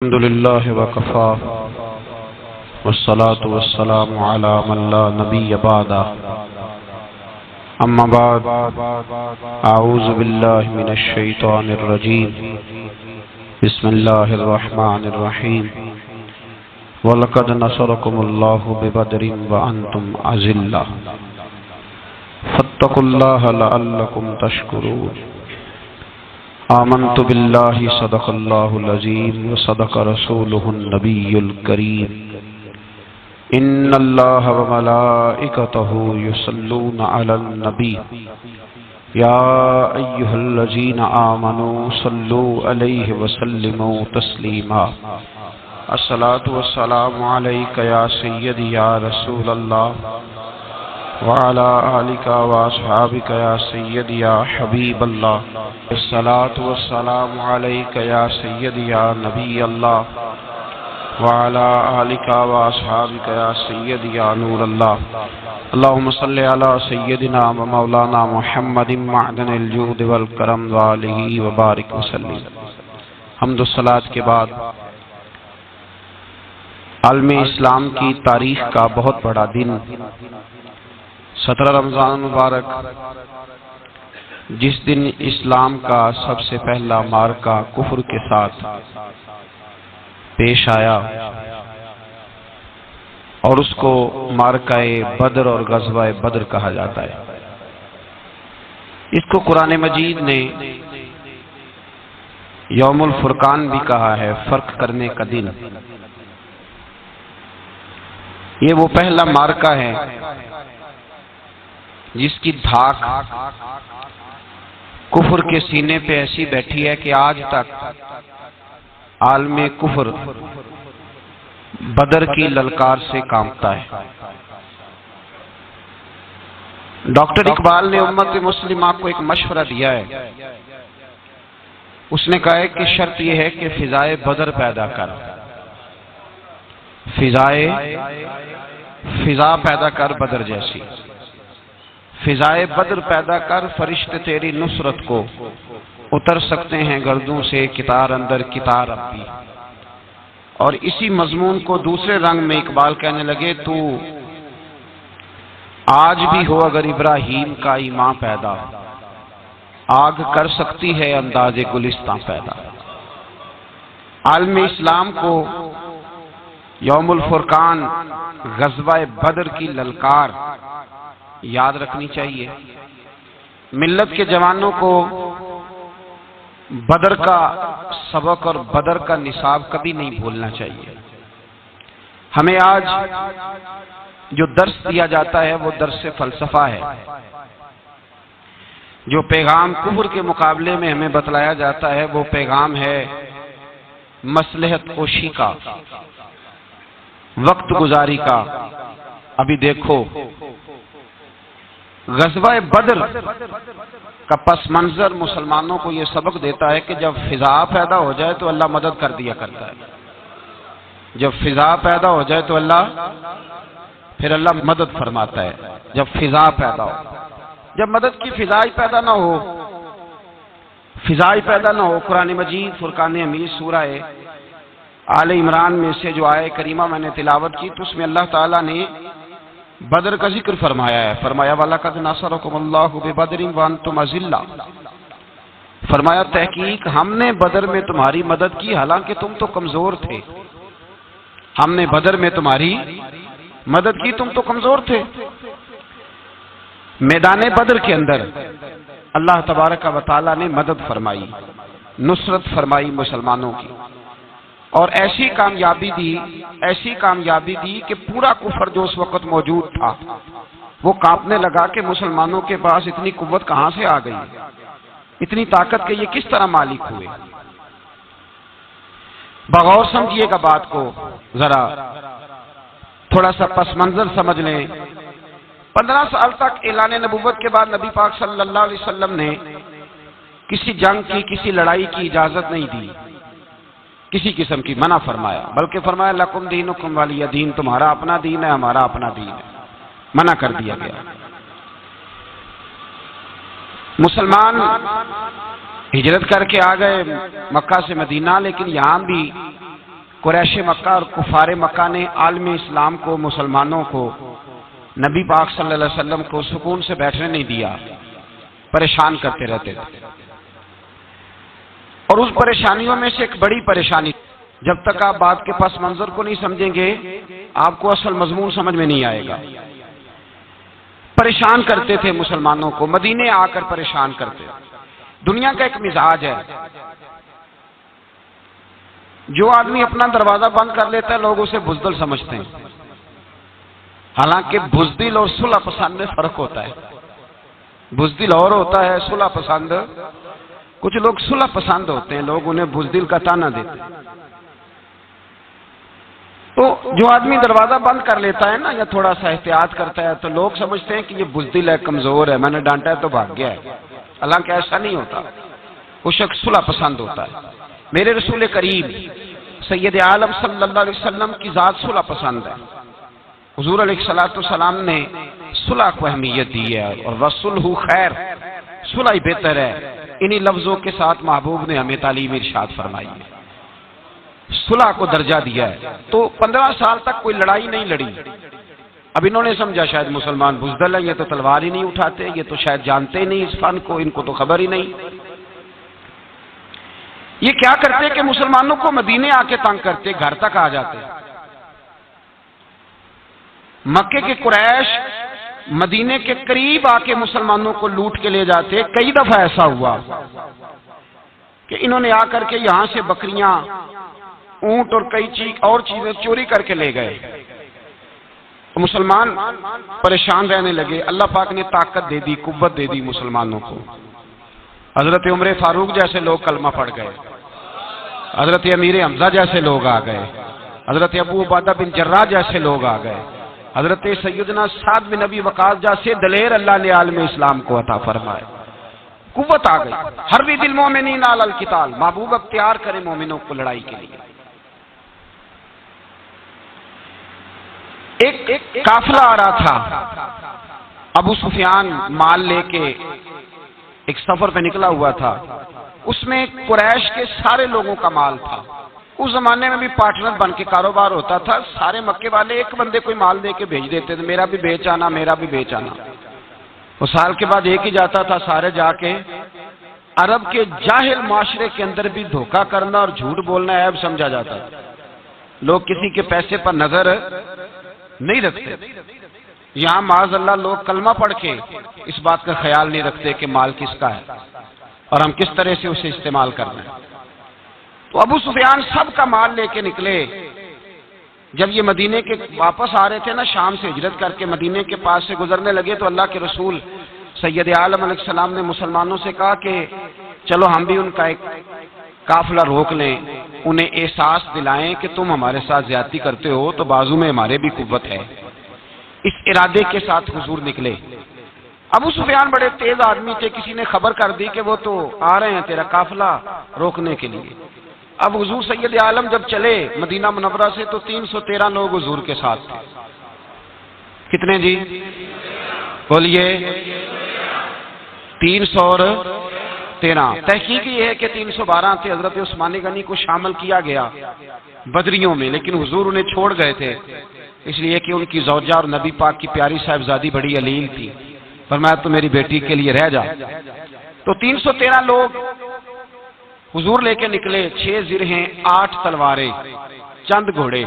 الحمد لله وكفى والصلاة والسلام على من لا نبي بعده أما بعد أعوذ بالله من الشيطان الرجيم بسم الله الرحمن الرحيم ولقد نصركم الله ببدر وأنتم أذلة فاتقوا الله لعلكم تشكرون آمنت بالله صدق الله العظيم وصدق رسوله النبي الكريم إن الله وملائكته يصلون على النبي يا أيها الذين آمنوا صلوا عليه وسلموا تسليما الصلاة والسلام عليك يا سيدي يا رسول الله وعلى آلك وأصحابك يا سيدي يا حبيب الله الصلاة والسلام عليك يا سيدي يا نبي الله وعلى آلك وأصحابك يا سيدي يا نور الله اللهم صل على سيدنا ومولانا محمد معدن الجود والکرم وآلہ وبارک وسلم۔ حمد و صلاۃ کے بعد عالم اسلام کی تاریخ کا بہت بڑا دن 17 رمضان مبارک، جس دن اسلام کا سب سے پہلا معرکہ کفر کے ساتھ پیش آیا اور اس کو معرکہ بدر اور غزوہ بدر کہا جاتا ہے۔ اس کو قرآن مجید نے یوم الفرقان بھی کہا ہے، فرق کرنے کا دن۔ یہ وہ پہلا معرکہ ہے جس کی دھاک کفر کے سینے پہ ایسی بیٹھی ہے کہ آج تک عالم کفر بدر کی للکار سے کانپتا ہے۔ ڈاکٹر اقبال نے امت مسلمہ کو ایک مشورہ دیا ہے۔ اس نے کہا ہے کہ شرط یہ ہے کہ فضائے بدر پیدا کر، فضا پیدا کر بدر جیسی، فضائے بدر پیدا کر، فرشتے تیری نصرت کو اتر سکتے ہیں گردوں سے کتار اندر کتار اب بھی۔ اور اسی مضمون کو دوسرے رنگ میں اقبال کہنے لگے، تو آج بھی ہو اگر ابراہیم کا ایمان پیدا، آگ کر سکتی ہے انداز گلستان پیدا۔ عالم اسلام کو یوم الفرقان، غزوہ بدر کی للکار یاد رکھنی چاہیے۔ ملت کے جوانوں کو بدر کا سبق اور بدر کا نصاب کبھی نہیں بھولنا چاہیے۔ ہمیں آج جو درس دیا جاتا ہے وہ درس فلسفہ ہے۔ جو پیغام کفر کے مقابلے میں ہمیں بتلایا جاتا ہے وہ پیغام ہے مصلحت کوشی کا، وقت گزاری کا۔ ابھی دیکھو غزوہ بدر کا پس منظر مسلمانوں کو یہ سبق دیتا ہے کہ جب فضا پیدا ہو جائے تو اللہ مدد کر دیا کرتا ہے۔ جب فضا پیدا ہو جائے تو اللہ مدد فرماتا ہے۔ جب فضا پیدا ہو، جب مدد کی فضا ہی پیدا نہ ہو، قرآن مجید فرقان حمید سورہ آل عمران میں سے جو آیہ کریمہ میں نے تلاوت کی تو اس میں اللہ تعالیٰ نے بدر کا ذکر فرمایا ہے۔ فرمایا وَلَقَدْ نَصَرَكُمُ اللَّهُ بِبَدْرٍ وَأَنْتُمْ أَذِلَّةٌ، فرمایا تحقیق ہم نے بدر میں تمہاری مدد کی حالانکہ تم تو کمزور تھے۔ ہم نے بدر میں تمہاری مدد کی، تم تو کمزور تھے۔ میدان بدر کے اندر اللہ تبارک و تعالیٰ نے مدد فرمائی، نصرت فرمائی مسلمانوں کی، اور ایسی کامیابی دی کہ پورا کفر جو اس وقت موجود تھا وہ کانپنے لگا کہ مسلمانوں کے پاس اتنی قوت کہاں سے آ گئی، اتنی طاقت کہ یہ کس طرح مالک ہوئے۔ بغور سمجھیے گا بات کو، ذرا تھوڑا سا پس منظر سمجھ لیں۔ 15 سال تک اعلان نبوت کے بعد نبی پاک صلی اللہ علیہ وسلم نے کسی جنگ کی، کسی لڑائی کی اجازت نہیں دی، کسی قسم کی منع فرمایا، بلکہ فرمایا لکم دینکم ولی دین، تمہارا اپنا دین ہے ہمارا اپنا دین ہے، منع کر دیا گیا۔ مسلمان ہجرت کر کے آ گئے مکہ سے مدینہ، لیکن یہاں بھی قریش مکہ اور کفار مکہ نے عالم اسلام کو، مسلمانوں کو، نبی پاک صلی اللہ علیہ وسلم کو سکون سے بیٹھنے نہیں دیا، پریشان کرتے رہتے تھے۔ اور اس پریشانیوں میں سے ایک بڑی پریشانی، جب تک آپ بات کے پس منظر کو نہیں سمجھیں گے آپ کو اصل مضمون سمجھ میں نہیں آئے گا۔ پریشان کرتے تھے مسلمانوں کو، مدینے آ کر پریشان کرتے۔ دنیا کا ایک مزاج ہے، جو آدمی اپنا دروازہ بند کر لیتا ہے لوگ اسے بزدل سمجھتے ہیں، حالانکہ بزدل اور صلح پسند میں فرق ہوتا ہے۔ بزدل اور ہوتا ہے، صلح پسند، کچھ لوگ صلح پسند ہوتے ہیں، لوگ انہیں بزدل کا طعنہ دیتے ہیں۔ تو جو آدمی دروازہ بند کر لیتا ہے نا، یا تھوڑا سا احتیاط کرتا ہے، تو لوگ سمجھتے ہیں کہ یہ بزدل ہے، کمزور ہے، میں نے ڈانٹا ہے تو بھاگ گیا ہے، حالانکہ ایسا نہیں ہوتا، وہ شخص صلح پسند ہوتا ہے۔ میرے رسول کریم سید عالم صلی اللہ علیہ وسلم کی ذات صلح پسند ہے۔ حضور علیہ السلام نے صلح کو اہمیت دی ہے، اور وصلح خیر، صلح ہی بہتر ہے۔ انہی لفظوں کے ساتھ محبوب نے ہمیں تعلیم ارشاد فرمائی ہے، صلح کو درجہ دیا ہے۔ تو 15 سال تک کوئی لڑائی نہیں لڑی۔ اب انہوں نے سمجھا شاید مسلمان بزدل ہیں، یہ تو تلوار ہی نہیں اٹھاتے، یہ تو شاید جانتے ہی نہیں اس فن کو، ان کو تو خبر ہی نہیں۔ یہ کیا کرتے کہ مسلمانوں کو مدینے آ کے تنگ کرتے، گھر تک آ جاتے۔ مکے کے قریش مدینے کے قریب آ کے مسلمانوں کو لوٹ کے لے جاتے۔ کئی دفعہ ایسا ہوا کہ انہوں نے آ کر کے یہاں سے بکریاں، اونٹ اور کئی اور چیزیں چوری کر کے لے گئے۔ تو مسلمان پریشان رہنے لگے۔ اللہ پاک نے طاقت دے دی، قوت دے دی مسلمانوں کو۔ حضرت عمر فاروق جیسے لوگ کلمہ پڑھ گئے، حضرت امیر حمزہ جیسے لوگ آ گئے، حضرت ابو عبیدہ بن جراح جیسے لوگ آ گئے، حضرت سیدنا سعد بن ابی وقاص جیسے دلیر اللہ نے عالم اسلام کو عطا فرمائے۔ قوت آ گئی۔ حرب المومنین علی القتال، محبوب اب تیار کرے مومنوں کو لڑائی کے لیے۔ ایک قافلہ آ رہا تھا، ابو سفیان مال لے کے ایک سفر پہ نکلا ہوا تھا، اس میں قریش کے سارے لوگوں کا مال تھا۔ اس زمانے میں بھی پارٹنر بن کے کاروبار ہوتا تھا، سارے مکے والے ایک بندے کوئی مال دے کے بھیج دیتے تھے، میرا بھی بیچ آنا، میرا بھی بیچ آنا۔ وہ سال کے بعد ایک ہی جاتا تھا، سارے جا کے۔ عرب کے جاہل معاشرے کے اندر بھی دھوکہ کرنا اور جھوٹ بولنا عیب سمجھا جاتا ہے، لوگ کسی کے پیسے پر نظر نہیں رکھتے۔ یہاں معاذ اللہ لوگ کلمہ پڑھ کے اس بات کا خیال نہیں رکھتے کہ مال کس کا ہے اور ہم کس طرح سے اسے استعمال کرنا ہے۔ تو ابو سفیان سب کا مال لے کے نکلے۔ جب یہ مدینے کے واپس آ رہے تھے نا، شام سے ہجرت کر کے مدینے کے پاس سے گزرنے لگے، تو اللہ کے رسول سید عالم علیہ السلام نے مسلمانوں سے کہا کہ چلو ہم بھی ان کا ایک قافلہ روک لیں، انہیں احساس دلائیں کہ تم ہمارے ساتھ زیادتی کرتے ہو تو بازو میں ہمارے بھی قوت ہے۔ اس ارادے کے ساتھ حضور نکلے۔ ابو سفیان بڑے تیز آدمی تھے، کسی نے خبر کر دی کہ وہ تو آ رہے ہیں تیرا قافلہ روکنے کے لیے۔ اب حضور سید عالم جب چلے مدینہ منورہ سے تو 313 لوگ حضور کے ساتھ تھے۔ کتنے جی؟ بولیے 313۔ تحقیق یہ ہے کہ 312 تھے۔ حضرت عثمان غنی کو شامل کیا گیا بدریوں میں، لیکن حضور انہیں چھوڑ گئے تھے، اس لیے کہ ان کی زوجہ اور نبی پاک کی پیاری صاحبزادی بڑی علیل تھی، فرمایا تو میری بیٹی کے لیے رہ جا۔ تو 313 لوگ حضور لے کے نکلے، 6 زرہیں، 8 تلواریں، چند گھوڑے۔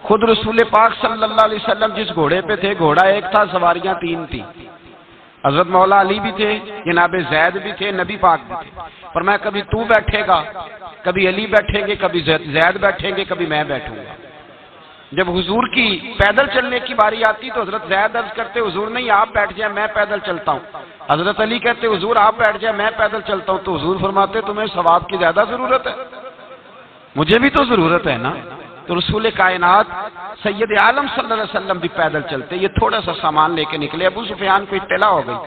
خود رسول پاک صلی اللہ علیہ وسلم جس گھوڑے پہ تھے، گھوڑا ایک تھا، سواریاں 3 تھی۔ حضرت مولا علی بھی تھے، جناب زید بھی تھے، نبی پاک بھی تھے۔ فرمایا کبھی تو بیٹھے گا، کبھی علی بیٹھیں گے، کبھی زید بیٹھیں گے، کبھی میں بیٹھوں گا۔ جب حضور کی پیدل چلنے کی باری آتی تو حضرت زید عرض کرتے حضور نہیں آپ بیٹھ جائیں، میں پیدل چلتا ہوں۔ حضرت علی کہتے حضور آپ بیٹھ جائیں، میں پیدل چلتا ہوں۔ تو حضور فرماتے تمہیں ثواب کی زیادہ ضرورت ہے، مجھے بھی تو ضرورت ہے نا۔ تو رسول کائنات سید عالم صلی اللہ علیہ وسلم بھی پیدل چلتے، یہ تھوڑا سا سامان لے کے نکلے۔ ابو سفیان کو اطلاع ہو گئی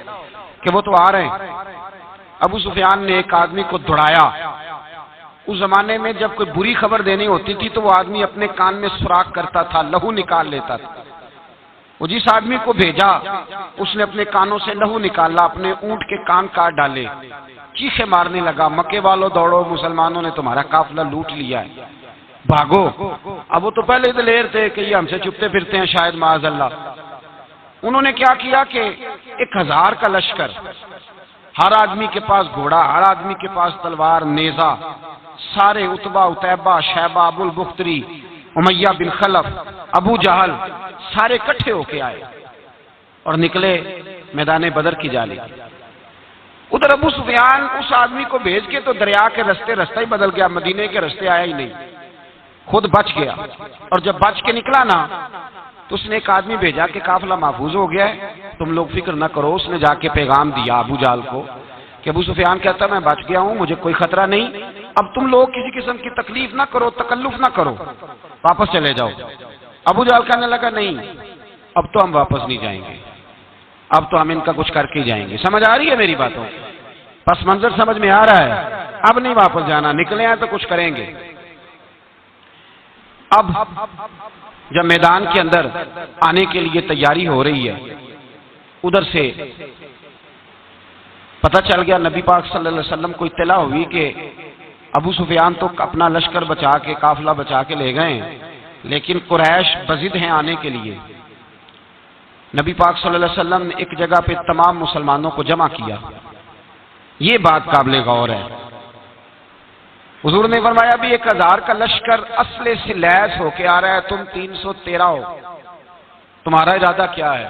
کہ وہ تو آ رہے ہیں۔ ابو سفیان نے ایک آدمی کو دوڑایا۔ اس زمانے میں جب کوئی بری خبر دینی ہوتی تھی تو وہ آدمی اپنے کان میں سوراخ کرتا تھا، لہو نکال لیتا تھا۔ وہ جس آدمی کو بھیجا اس نے اپنے کانوں سے لہو نکالا، اپنے اونٹ کے کان کاٹ ڈالے، چیخے مارنے لگا، مکے والوں دوڑو، مسلمانوں نے تمہارا قافلہ لوٹ لیا ہے۔ بھاگو۔ اب وہ تو پہلے دلیر تھے کہ یہ ہم سے چھپتے پھرتے ہیں شاید معاذ اللہ۔ انہوں نے کیا کیا کہ 1000 کا لشکر، ہر آدمی کے پاس گھوڑا، ہر آدمی کے پاس تلوار، نیزہ، سارے عتبہ، عتیبہ، شیبہ، ابو البختری، امیہ بن خلف، ابو جہل، سارے اکٹھے ہو کے آئے اور نکلے میدان بدر کی جانب۔ ادھر ابو سفیان اس آدمی کو بھیج کے تو دریا کے رستہ ہی بدل گیا، مدینے کے رستے آیا ہی نہیں، خود بچ گیا۔ اور جب بچ کے نکلا نا تو اس نے ایک آدمی بھیجا کہ قافلہ محفوظ ہو گیا ہے، تم لوگ فکر نہ کرو۔ اس نے جا کے پیغام دیا ابو جہل کو کہ ابو سفیان کہتا میں بچ گیا ہوں، مجھے کوئی خطرہ نہیں، اب تم لوگ کسی قسم کی تکلیف نہ کرو، تکلف نہ کرو، واپس چلے جاؤ۔ ابو جہل کہنے لگا نہیں، اب تو ہم واپس نہیں جائیں گے، اب تو ہم ان کا کچھ کر کے جائیں گے۔ سمجھ آ رہی ہے میری باتوں؟ پس منظر سمجھ میں آ رہا ہے؟ اب نہیں واپس جانا، نکلے ہیں تو کچھ کریں گے۔ اب جب میدان کے اندر آنے کے لیے تیاری ہو رہی ہے، ادھر سے پتہ چل گیا، نبی پاک صلی اللہ علیہ وسلم کو اطلاع ہوئی کہ ابو سفیان تو اپنا لشکر بچا کے، قافلہ بچا کے لے گئے ہیں، لیکن قریش بضد ہیں آنے کے لیے۔ نبی پاک صلی اللہ علیہ وسلم نے ایک جگہ پہ تمام مسلمانوں کو جمع کیا۔ یہ بات قابل غور ہے۔ حضور نے فرمایا بھی 1000 کا لشکر اسلحے سے لیس ہو کے آ رہا ہے، تم 313 ہو، تمہارا ارادہ کیا ہے؟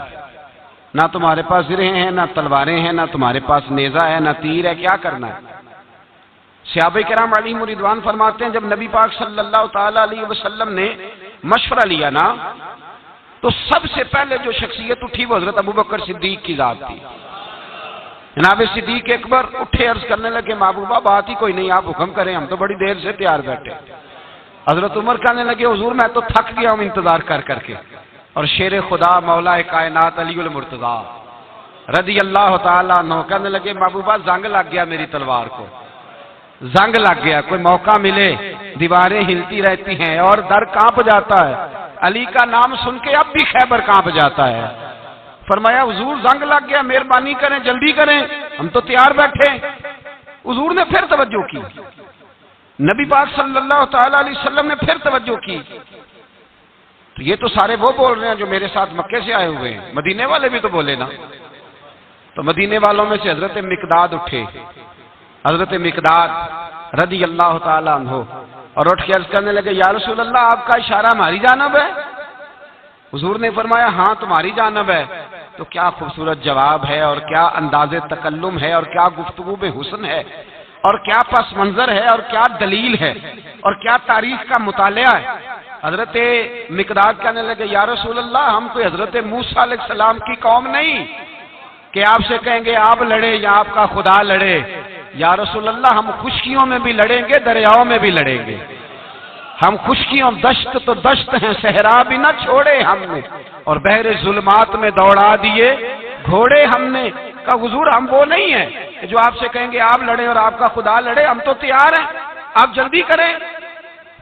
نہ تمہارے پاس زرہیں ہیں، نہ تلواریں ہیں، نہ تمہارے پاس نیزہ ہے، نہ تیر ہے، کیا کرنا ہے؟ صحابہ کرام علیہم رضوان فرماتے ہیں جب نبی پاک صلی اللہ تعالی علیہ وسلم نے مشورہ لیا نا تو سب سے پہلے جو شخصیت اٹھی وہ حضرت ابوبکر صدیق کی ذات تھی۔ جناب صدیق اکبر اٹھے، عرض کرنے لگے محبوبہ بات ہی کوئی نہیں، آپ حکم کریں، ہم تو بڑی دیر سے تیار بیٹھے۔ حضرت عمر کہنے لگے حضور میں تو تھک گیا ہوں انتظار کر کر کے۔ اور شیر خدا مولا کائنات علی المرتضیٰ رضی اللہ تعالیٰ عنہ کہنے لگے محبوبہ زنگ لگ گیا میری تلوار کو، زنگ لگ گیا، کوئی موقع ملے دیواریں ہلتی رہتی ہیں اور در کانپ جاتا ہے، علی کا نام سن کے اب بھی خیبر کانپ جاتا ہے۔ فرمایا حضور زنگ لگ گیا، مہربانی کریں جلدی کریں، ہم تو تیار بیٹھے۔ حضور نے پھر توجہ کی، نبی پاک صلی اللہ تعالی علیہ وسلم نے پھر توجہ کی، تو یہ تو سارے وہ بول رہے ہیں جو میرے ساتھ مکے سے آئے ہوئے ہیں، مدینے والے بھی تو بولے نا۔ تو مدینے والوں میں سے حضرت مقداد اٹھے، حضرت مقداد رضی اللہ تعالیٰ عنہ، اور اٹھ کے عرض کرنے لگے یا رسول اللہ آپ کا اشارہ ہماری جانب ہے؟ حضور نے فرمایا ہاں تمہاری جانب ہے۔ تو کیا خوبصورت جواب ہے، اور کیا انداز تکلم ہے، اور کیا گفتگو میں حسن ہے، اور کیا پس منظر ہے، اور کیا دلیل ہے، اور کیا تاریخ کا مطالعہ ہے۔ حضرت مقداد کہنے لگے یا رسول اللہ ہم کوئی حضرت موسیٰ علیہ السلام کی قوم نہیں کہ آپ سے کہیں گے آپ لڑے یا آپ کا خدا لڑے۔ یا رسول اللہ ہم خشکیوں میں بھی لڑیں گے، دریاؤں میں بھی لڑیں گے، ہم خشکیوں دشت تو دشت ہیں، صحرا بھی نہ چھوڑے ہم نے، اور بحر ظلمات میں دوڑا دیے گھوڑے ہم نے۔ کہا حضور ہم وہ نہیں ہیں کہ جو آپ سے کہیں گے آپ لڑے اور آپ کا خدا لڑے، ہم تو تیار ہیں، آپ جلدی کریں۔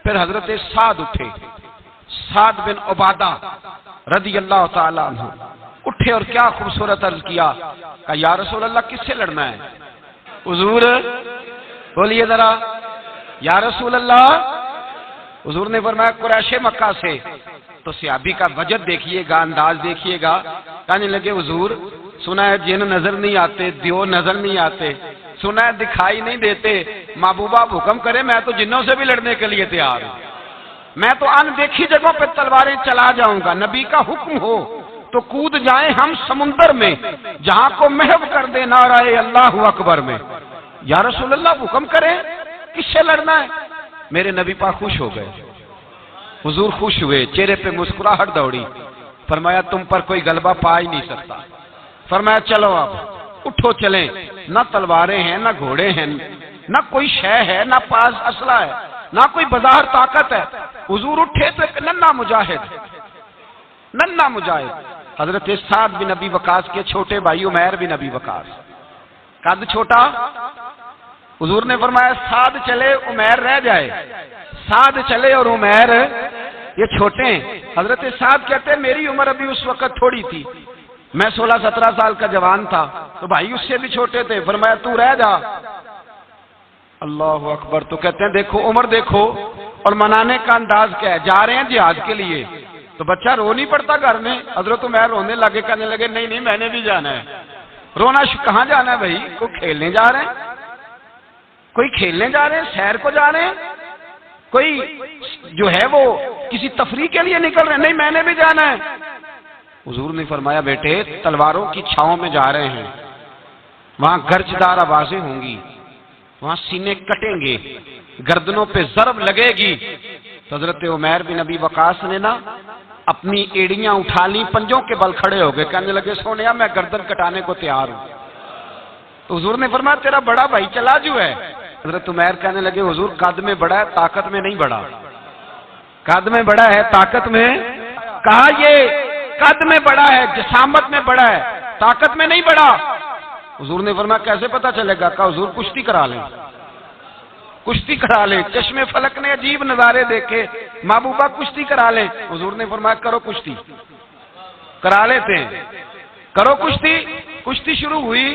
پھر حضرت سعد اٹھے، سعد بن عبادہ رضی اللہ تعالی عنہ اٹھے اور کیا خوبصورت عرض کیا، کہا یا رسول اللہ کس سے لڑنا ہے؟ حضور بولیے ذرا یا رسول اللہ۔ حضور نے فرمایا قریش مکہ سے۔ تو صحابی کا وجد دیکھیے گا، انداز دیکھیے گا، کہنے لگے حضور سنا ہے جن نظر نہیں آتے، دیو نظر نہیں آتے، سنا ہے دکھائی نہیں دیتے، محبوبہ آپ حکم کرے میں تو جنوں سے بھی لڑنے کے لیے تیار ہوں، میں تو ان دیکھی جگہوں پہ تلواریں چلا جاؤں گا، نبی کا حکم ہو تو کود جائیں ہم سمندر میں، جہاں کو محو کر دے نعرہ اللہ اکبر میں۔ یا رسول اللہ حکم کریں کس سے لڑنا ہے؟ میرے نبی پاک خوش ہو گئے، حضور خوش ہوئے، چہرے پہ مسکراہٹ دوڑی، فرمایا تم پر کوئی غلبہ پا ہی نہیں سکتا۔ فرمایا چلو اب اٹھو چلیں، نہ تلواریں ہیں نہ گھوڑے ہیں، نہ کوئی شے ہے، نہ پاس اسلحہ ہے، نہ کوئی بظاہر طاقت ہے۔ حضور اٹھے تو ایک ننھا مجاہد حضرت سعد بن ابی وقاص کے چھوٹے بھائی عمیر بن ابی وقاص، قد چھوٹا۔ حضور نے فرمایا سعد چلے عمیر رہ جائے، سعد چلے اور عمیر یہ چھوٹے ہیں۔ حضرت سعد کہتے ہیں میری عمر ابھی اس وقت تھوڑی تھی، میں 16-17 سال کا جوان تھا، تو بھائی اس سے بھی چھوٹے تھے، فرمایا تو رہ جا۔ اللہ اکبر۔ تو کہتے ہیں دیکھو عمر دیکھو اور منانے کا انداز کیا ہے؟ جا رہے ہیں جہاد کے لیے، تو بچہ رو نہیں پڑتا گھر میں؟ حضرت عمر رونے لگے، کہنے لگے نہیں نہیں میں نے بھی جانا ہے۔ رونا کہاں جانا ہے بھائی؟ کوئی کھیلنے جا رہے ہیں، کوئی کھیلنے جا رہے ہیں، سیر کو جا رہے ہیں، کوئی جو ہے وہ کسی تفریح کے لیے نکل رہے ہیں، نہیں میں نے بھی جانا ہے۔ حضور نے فرمایا بیٹے تلواروں کی چھاؤں میں جا رہے ہیں، وہاں گرجدار آوازیں ہوں گی، وہاں سینے کٹیں گے، گردنوں پہ ضرب لگے گی۔ تو حضرت عمر بن ابی وقاص نے نا اپنی ایڑیاں اٹھا لی، پنجوں کے بل کھڑے ہو گئے، کہنے لگے سونیا میں گردن کٹانے کو تیار ہوں۔ تو حضور نے فرمایا تیرا بڑا بھائی چلا جو ہے۔ حضرت عمر کہنے لگے حضور قد میں بڑا ہے طاقت میں نہیں بڑا، قد میں بڑا ہے طاقت میں، کہا یہ قد میں بڑا ہے جسامت میں بڑا ہے طاقت میں نہیں بڑا۔ حضور نے فرمایا کیسے پتا چلے گا؟ کہا حضور کشتی کرا لیں، کشتی کرا لیں۔ چشم فلک نے عجیب نظارے دیکھے، محبوبہ کشتی کرا لیں۔ حضور نے فرمایا کرو کشتی، کرا لیتے ہیں، کرو کشتی۔ کشتی شروع ہوئی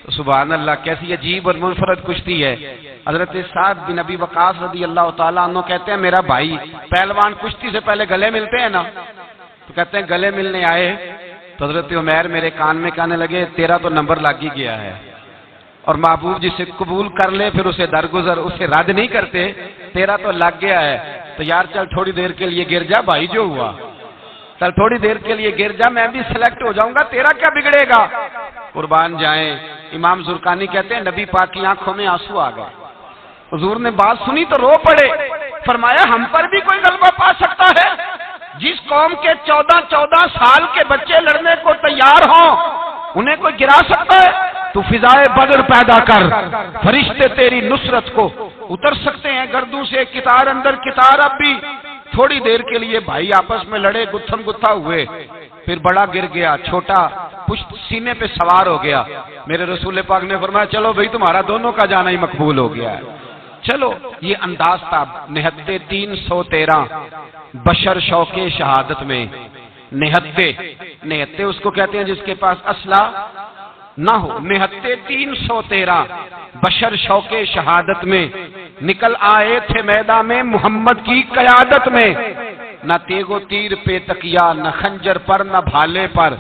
تو سبحان اللہ کیسی عجیب اور منفرد کشتی ہے۔ حضرت سعد بن ابی وقاص رضی اللہ تعالیٰ عنہ کہتے ہیں میرا بھائی پہلوان کشتی سے پہلے گلے ملتے ہیں نا، تو کہتے ہیں گلے ملنے آئے تو حضرت عمر میرے کان میں کہنے لگے تیرا تو نمبر لگ ہی گیا ہے، اور محبوب جسے قبول کر لے پھر اسے درگزر اسے رد نہیں کرتے، تیرا تو لگ گیا ہے، تو یار چل تھوڑی دیر کے لیے گر جا بھائی، جو ہوا چل تھوڑی دیر کے لیے گر جا، میں بھی سلیکٹ ہو جاؤں گا، تیرا کیا بگڑے گا؟ قربان جائیں امام زرقانی کہتے ہیں نبی پاک کی آنکھوں میں آنسو آ گئے، حضور نے بات سنی تو رو پڑے، فرمایا ہم پر بھی کوئی غلبہ پا سکتا ہے؟ جس قوم کے 14 سال کے بچے لڑنے کو تیار ہوں انہیں کوئی گرا سکتا ہے؟ تو فضائے بدر پیدا کر، فرشتے تیری نصرت کو اتر سکتے ہیں گردوں سے، کتار اندر کتار۔ اب بھی تھوڑی دیر کے لیے بھائی آپس میں لڑے، گتھم گتھا ہوئے، پھر بڑا گر گیا، چھوٹا پشت سینے پہ سوار ہو گیا۔ میرے رسول پاک نے فرمایا چلو بھائی تمہارا دونوں کا جانا ہی مقبول ہو گیا ہے، چلو۔ یہ انداز تھا نہتے 313 بشر شوق شہادت میں، نہتے اس کو کہتے ہیں جس کے پاس اسلحہ نہ ہو، نہتے 313 بشر شوق شہادت میں نکل آئے تھے میدان میں محمد کی قیادت میں، نہ تیگ و تیر پہ تکیا، نہ خنجر پر نہ بھالے پر،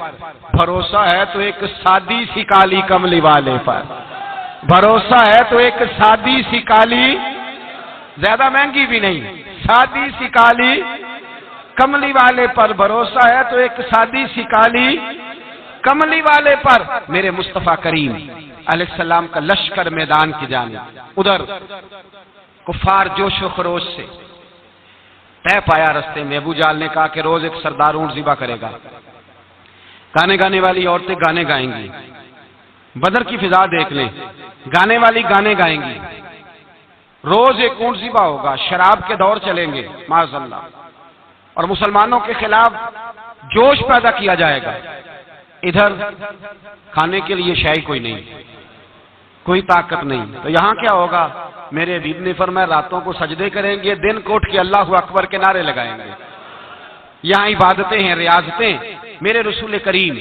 بھروسہ ہے تو ایک سادی سی کالی کملی والے پر، بھروسہ ہے تو ایک سادی سی کالی، زیادہ مہنگی بھی نہیں، سادی سی کالی کملی والے پر، بھروسہ ہے تو ایک سادی سی کالی کملی والے پر۔ میرے مصطفیٰ کریم علیہ السلام کا لشکر میدان کی جانب، ادھر کفار جوش و خروش سے طے پایا رستے میں۔ ابو جہل نے کہا کہ روز ایک سردار اونٹ ذبح کرے گا، گانے گانے والی عورتیں گانے گائیں گی، بدر کی فضا دیکھ لیں، گانے والی گانے گائیں گی، روز ایک اونٹ ذبح ہوگا، شراب کے دور چلیں گے معاذ اللہ، اور مسلمانوں کے خلاف جوش پیدا کیا جائے گا۔ ادھر کھانے کے لیے شے کوئی نہیں، کوئی طاقت نہیں، تو یہاں کیا ہوگا؟ میرے حبیب نے فرمایا راتوں کو سجدے کریں گے، دن کو اٹھ کے اللہ اکبر کے نعرے لگائیں گے۔ یہاں عبادتیں ہیں، ریاضتیں۔ میرے رسول کریم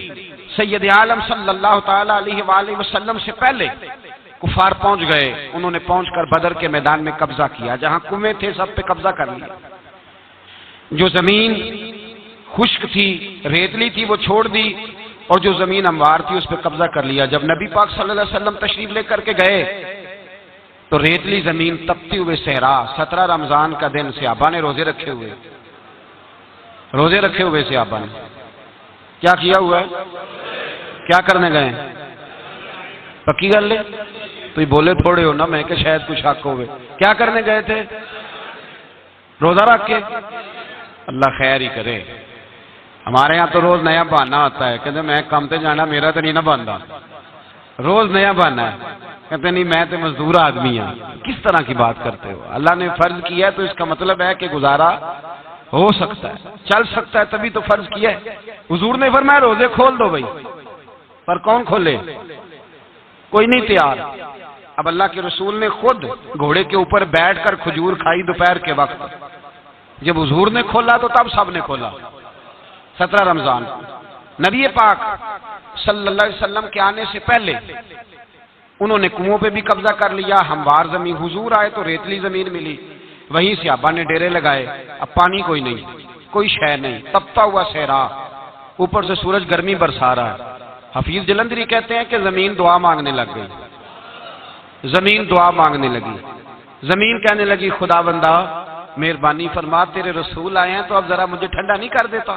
سید عالم صلی اللہ تعالی علیہ وآلہ وسلم سے پہلے کفار پہنچ گئے، انہوں نے پہنچ کر بدر کے میدان میں قبضہ کیا، جہاں کنویں تھے سب پہ قبضہ کر لیا، جو زمین خشک تھی ریتلی تھی وہ چھوڑ دی، اور جو زمین ہموار تھی اس پہ قبضہ کر لیا۔ جب نبی پاک صلی اللہ علیہ وسلم تشریف لے کر کے گئے تو ریتلی زمین، تپتی ہوئے صحرا، 17 رمضان کا دن، صحابہ نے روزے رکھے ہوئے صحابہ نے کیا کیا ہوا ہے؟ کیا کرنے گئے؟ پکی گل لے تو یہ بولے تھوڑے ہو نا، میں کہ شاید کچھ حق ہوئے، کیا کرنے گئے تھے؟ روزہ رکھ کے، اللہ خیر ہی کرے۔ ہمارے ہاں تو روز نیا بہانا ہوتا ہے، کہتے میں کام تے جانا، میرا تو نہیں نہ بنتا، روز نیا بہانا ہے، کہتے نہیں میں تو مزدور آدمی ہوں۔ کس طرح کی بات کرتے ہو؟ اللہ نے فرض کیا ہے تو اس کا مطلب ہے کہ گزارا ہو سکتا ہے، چل سکتا ہے، تبھی تو فرض کیا ہے۔ حضور نے فرمایا روزے کھول دو بھائی، پر کون کھولے؟ کوئی نہیں تیار۔ اب اللہ کے رسول نے خود گھوڑے کے اوپر بیٹھ کر کھجور کھائی دوپہر کے وقت، جب حضور نے کھولا تو تب سب نے کھولا 17 رمضان۔ نبی پاک صلی اللہ علیہ وسلم کے آنے سے پہلے انہوں نے کنووں پہ بھی قبضہ کر لیا، ہموار زمین، حضور آئے تو ریتلی زمین ملی، وہیں صحابہ نے ڈیرے لگائے، اب پانی کوئی نہیں، کوئی شے نہیں، تپتا ہوا صحرا، اوپر سے سورج گرمی برسا رہا ہے۔ حفیظ جلندری کہتے ہیں کہ زمین دعا مانگنے لگ گئی، زمین دعا مانگنے لگی، زمین کہنے لگی خدا بندہ مہربانی فرما، تیرے رسول آئے ہیں تو اب ذرا مجھے ٹھنڈا نہیں کر دیتا۔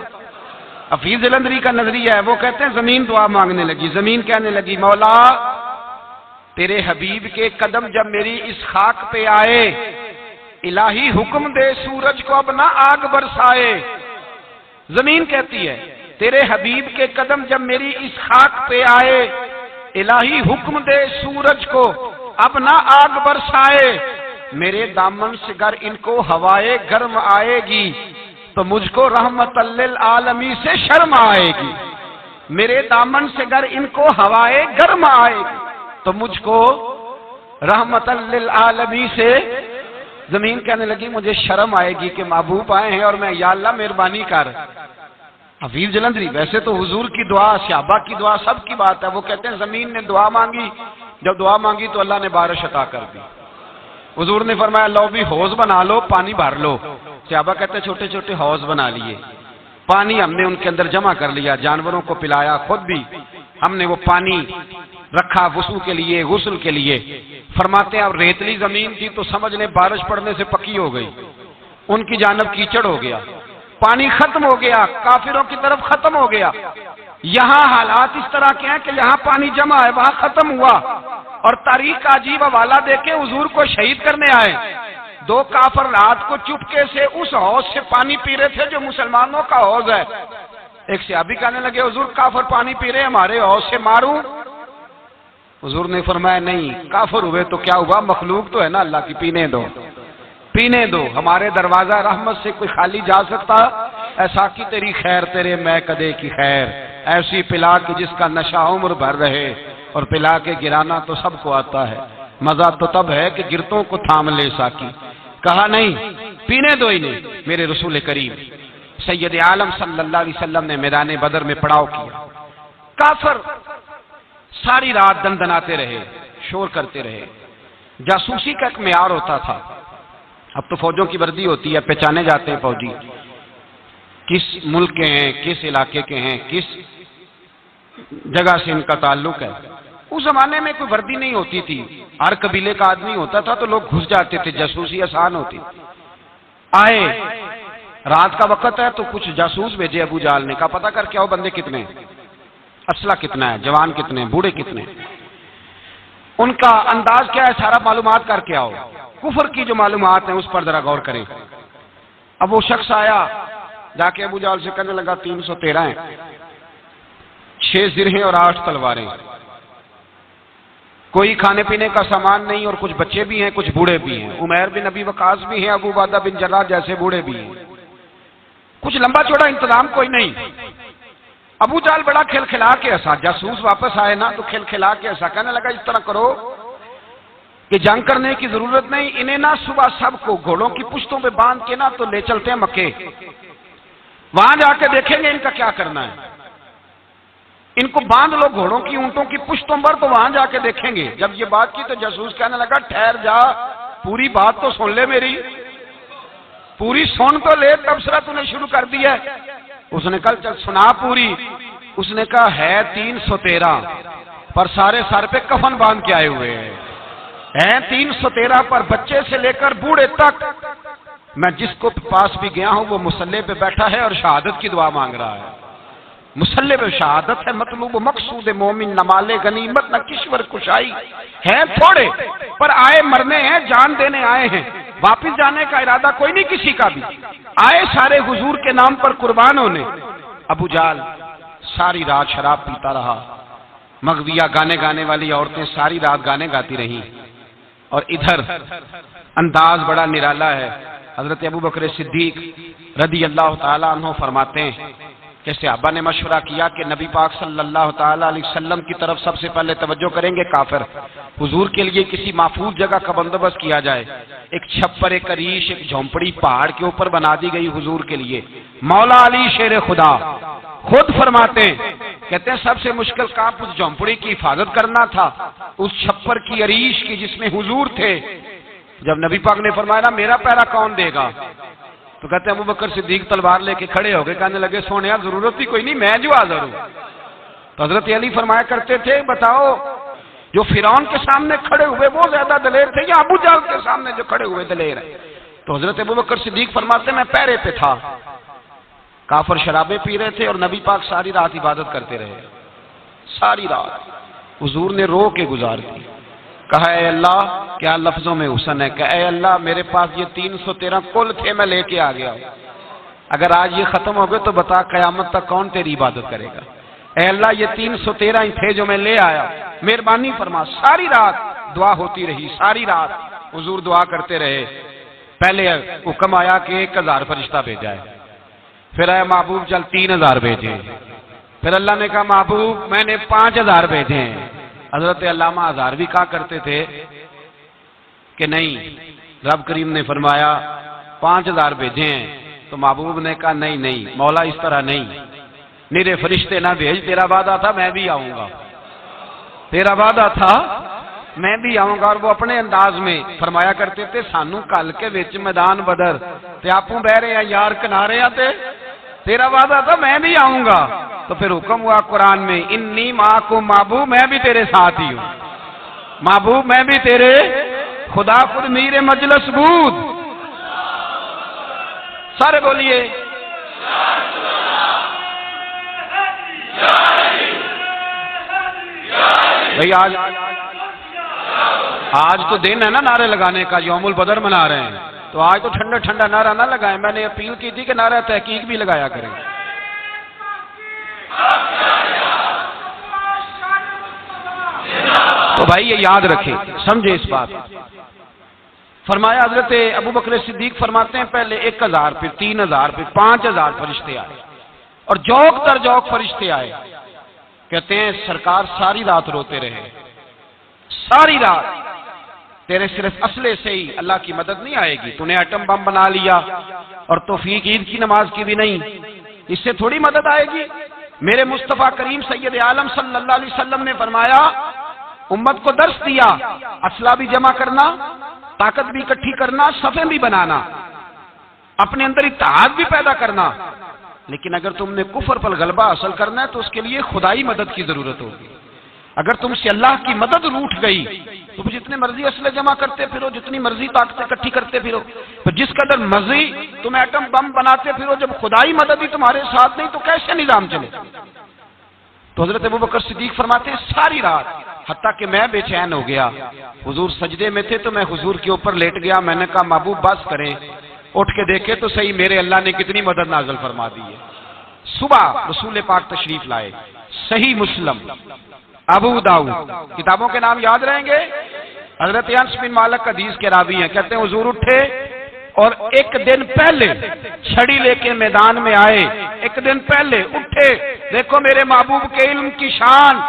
حفیظ جلندری کا نظریہ ہے، وہ کہتے ہیں زمین دعا مانگنے لگی، زمین کہنے لگی مولا تیرے حبیب کے قدم جب میری اس خاک پہ آئے، الہی حکم دے سورج کو اب نہ آگ برسائے۔ زمین کہتی ہے تیرے حبیب کے قدم جب میری اس خاک پہ آئے، الہی حکم دے سورج کو اب نہ آگ برسائے۔ میرے دامن سے گر ان کو ہوائے گرم آئے گی تو مجھ کو رحمت للعالمی سے شرم آئے گی۔ میرے دامن سے گر ان کو ہوائے گرم آئے گی تو مجھ کو رحمت للعالمی سے، زمین کہنے لگی مجھے شرم آئے گی کہ محبوب آئے ہیں اور میں یا اللہ مہربانی کر۔ حفیظ جلندری ویسے تو حضور کی دعا، صحابہ کی دعا سب کی بات ہے، وہ کہتے ہیں زمین نے دعا مانگی، جب دعا مانگی تو اللہ نے بارش عطا کر دی۔ حضور نے فرمایا لو بھی حوض بنا لو، پانی بھر لو۔ صحابہ کہتے ہیں چھوٹے چھوٹے حوض بنا لیے، پانی ہم نے ان کے اندر جمع کر لیا، جانوروں کو پلایا، خود بھی ہم نے وہ پانی رکھا وضو کے لیے، غسل کے لیے۔ فرماتے ہیں اب ریتلی زمین تھی تو سمجھ لیں بارش پڑنے سے پکی ہو گئی، ان کی جانب کیچڑ ہو گیا، پانی ختم ہو گیا، کافروں کی طرف ختم ہو گیا۔ یہاں حالات اس طرح کے ہیں کہ یہاں پانی جمع ہے، وہاں ختم ہوا، اور تاریخ کا عجیب حوالہ دیکھیں حضور کو شہید کرنے آئے، دو کافر رات کو چپکے سے اس حوض سے پانی پی رہے تھے جو مسلمانوں کا حوض ہے۔ ایک صحابی کہنے لگے حضور کافر پانی پی رہے ہیں، ہمارے حوض سے ماروں؟ حضور نے فرمایا نہیں، کافر ہوئے تو کیا ہوا، مخلوق تو ہے نا اللہ کی، پینے دو، پینے دو، ہمارے دروازہ رحمت سے کوئی خالی جا سکتا؟ ایسا کی تیری خیر تیرے میں کدے کی خیر، ایسی پلا کہ جس کا نشہ عمر بھر رہے، اور پلا کے گرانا تو سب کو آتا ہے، مزہ تو تب ہے کہ گرتوں کو تھام لے ساکی۔ کہا نہیں، پینے دو ہی نہیں۔ میرے رسول کریم سید عالم صلی اللہ علیہ وسلم نے میدان بدر میں پڑاؤ کیا، کافر ساری رات دندناتے رہے، شور کرتے رہے۔ جاسوسی کا ایک معیار ہوتا تھا، اب تو فوجوں کی وردی ہوتی ہے، پہچانے جاتے ہیں فوجی کس ملک کے ہیں، کس علاقے کے ہیں، کس جگہ سے ان کا تعلق ہے۔ اس زمانے میں کوئی وردی نہیں ہوتی تھی، ہر قبیلے کا آدمی ہوتا تھا تو لوگ گھس جاتے تھے، جاسوسی آسان ہوتی۔ آئے رات کا وقت ہے تو کچھ جاسوس بھیجے ابو جہل نے، کہا پتہ کر کے آؤ بندے کتنے ہیں، اسلحہ کتنا ہے، جوان کتنے ہیں، بوڑھے کتنے ہیں، ان کا انداز کیا ہے، سارا معلومات کر کے آؤ۔ کفر کی جو معلومات ہیں اس پر ذرا غور کریں۔ اب وہ شخص آیا، جا کے ابو جہل سے کہنے لگا 313 ہیں، 6 زرہیں اور 8 تلواریں، کوئی کھانے پینے کا سامان نہیں، اور کچھ بچے بھی ہیں، کچھ بوڑھے بھی ہیں، عمیر بن ابی وقاص بھی ہیں، ابو عبیدہ بن جراح جیسے بوڑھے بھی ہیں، کچھ لمبا چوڑا انتظام کوئی نہیں۔ ابو جہل بڑا کھل کھلا کے ہنسا، جاسوس واپس آئے نا تو کھل کھلا کے ہنسا، کہنے لگا اس طرح کرو کہ جنگ کرنے کی ضرورت نہیں، انہیں نا صبح سب کو گھوڑوں کی پشتوں پہ باندھ کے نا تو لے چلتے ہیں مکے، وہاں جا کے دیکھیں گے ان کا کیا کرنا ہے، ان کو باندھ لو گھوڑوں کی اونٹوں کی پشتوں پر، تو وہاں جا کے دیکھیں گے۔ جب یہ بات کی تو جاسوس کہنے لگا ٹھہر جا، پوری بات تو سن لے میری، پوری سن تو لے، تبصرہ تو نے شروع کر دیا ہے۔ اس نے کہا چل سنا پوری۔ اس نے کہا ہے 313 پر سارے سر پہ کفن باندھ کے آئے ہوئے ہیں 313 پر بچے سے لے کر بوڑھے تک، میں جس کو پاس بھی گیا ہوں وہ مصلی پہ بیٹھا ہے اور شہادت کی دعا مانگ رہا ہے۔ مصلی پہ شہادت ہے مطلوب، مقصود مومن نہ مال غنیمت نہ کشور کشائی، ہیں تھوڑے پر آئے مرنے ہیں، جان دینے آئے ہیں، واپس جانے کا ارادہ کوئی نہیں کسی کا بھی، آئے سارے حضور کے نام پر قربان ہونے۔ ابو جہل ساری رات شراب پیتا رہا، مغویہ گانے گانے والی عورتیں ساری رات گانے گاتی رہیں، اور ادھر انداز بڑا نرالا ہے۔ حضرت ابوبکر صدیق رضی اللہ تعالیٰ عنہ فرماتے ہیں کہ صحابہ نے مشورہ کیا کہ نبی پاک صلی اللہ تعالیٰ علیہ وسلم کی طرف سب سے پہلے توجہ کریں گے کافر، حضور کے لیے کسی محفوظ جگہ کا بندوبست کیا جائے، ایک چھپر، ایک عریش، ایک جھونپڑی پہاڑ کے اوپر بنا دی گئی حضور کے لیے۔ مولا علی شیر خدا خود فرماتے ہیں، کہتے ہیں سب سے مشکل کام اس جھونپڑی کی حفاظت کرنا تھا، اس چھپر کی، عریش کی جس میں حضور تھے، جب نبی پاک نے فرمایا نا میرا پہرا کون دے گا، تو کہتے ہیں ابو بکر صدیق تلوار لے کے کھڑے ہو گئے، کہنے لگے سونیا ضرورت ہی کوئی نہیں، میں جو حاضر ہوں۔ تو حضرت علی فرمایا کرتے تھے بتاؤ جو فرعون کے سامنے کھڑے ہوئے وہ زیادہ دلیر تھے یا ابو جہل کے سامنے جو کھڑے ہوئے دلیر ہیں؟ تو حضرت ابو بکر صدیق فرماتے میں پہرے پہ تھا، کافر شرابیں پی رہے تھے اور نبی پاک ساری رات عبادت کرتے رہے، ساری رات حضور نے رو کے گزار دی۔ کہا اے اللہ، کیا لفظوں میں حسن ہے، کہ اے اللہ میرے پاس یہ 313 کل تھے میں لے کے آ گیا ہوں، اگر آج یہ ختم ہو گئے تو بتا قیامت تک کون تیری عبادت کرے گا؟ اے اللہ یہ 313 ہی تھے جو میں لے آیا، مہربانی فرما۔ ساری رات دعا ہوتی رہی، ساری رات حضور دعا کرتے رہے۔ پہلے حکم آیا کہ 1000 فرشتہ بھیجا ہے، پھر اے محبوب چل 3000 بھیجے، پھر اللہ نے کہا محبوب میں نے 5000 بھیجے ہیں۔ حضرت علامہ ہزاروی کہا کرتے تھے کہ نہیں، رب کریم نے فرمایا 5000 بھیجے ہیں، تو محبوب نے کہا نہیں نہیں مولا اس طرح نہیں، میرے فرشتے نہ بھیج، تیرا وعدہ تھا میں بھی آؤں گا، تیرا وعدہ تھا میں بھی آؤں گا۔ اور وہ اپنے انداز میں فرمایا کرتے تھے سانو کل کے وچ میدان بدر تے آپوں بہ رہے ہیں یار کنارے تے تیرا وعدہ تھا میں بھی آؤں گا۔ تو پھر حکم ہوا قرآن میں انی معکم، محبوب میں بھی تیرے ساتھ ہی ہوں، محبوب میں بھی تیرے، خدا خود میر مجلس بود۔ سارے بولیے بھئی آج تو دن ہے نا نعرے لگانے کا، یوم البدر منا رہے ہیں، تو آج تو ٹھنڈا ٹھنڈا نعرہ نہ لگائیں، میں نے اپیل کی تھی کہ نعرہ تحقیق بھی لگایا کریں۔ تو بھائی یہ یاد رکھیں، سمجھے اس بات۔ فرمایا حضرت ابو بکر صدیق فرماتے ہیں پہلے 1000 پھر 3000 پھر 5000 فرشتے آئے اور جوک در جوک فرشتے آئے۔ کہتے ہیں سرکار ساری رات روتے رہے، ساری رات، تیرے صرف اسلحے سے ہی اللہ کی مدد نہیں آئے گی، تو نے ایٹم بم بنا لیا اور توفیق عید کی نماز کی بھی نہیں، اس سے تھوڑی مدد آئے گی۔ میرے مصطفیٰ کریم سید عالم صلی اللہ علیہ وسلم نے فرمایا امت کو درس دیا، اسلحہ بھی جمع کرنا، طاقت بھی اکٹھی کرنا، صفیں بھی بنانا، اپنے اندر اتحاد بھی پیدا کرنا، لیکن اگر تم نے کفر پر غلبہ حاصل کرنا ہے تو اس کے لیے خدائی مدد کی ضرورت ہوگی۔ اگر تم سے اللہ کی مدد روٹ گئی تو جتنے مرضی اسلحے جمع کرتے پھرو، جتنی مرضی طاقتیں اکٹھی کرتے پھرو، تو جس قدر مرضی تم ایٹم بم بناتے پھرو، جب خدائی مدد ہی تمہارے ساتھ نہیں تو کیسے نظام چلے؟ تو حضرت ابوبکر صدیق فرماتے ہیں ساری رات، حتیٰ کہ میں بے چین ہو گیا، حضور سجدے میں تھے تو میں حضور کے اوپر لیٹ گیا، میں نے کہا محبوب بس کریں، اٹھ کے دیکھے تو صحیح میرے اللہ نے کتنی مدد نازل فرما دی ہے۔ صبح رسول پاک تشریف لائے، صحیح مسلم، ابو داؤد، کتابوں کے نام یاد رہیں گے۔ حضرت انس بن مالک حدیث کے راوی ہیں، کہتے ہیں حضور اٹھے اور ایک دن پہلے چھڑی لے کے میدان میں آئے، ایک دن پہلے اٹھے، دیکھو میرے محبوب کے علم کی شان۔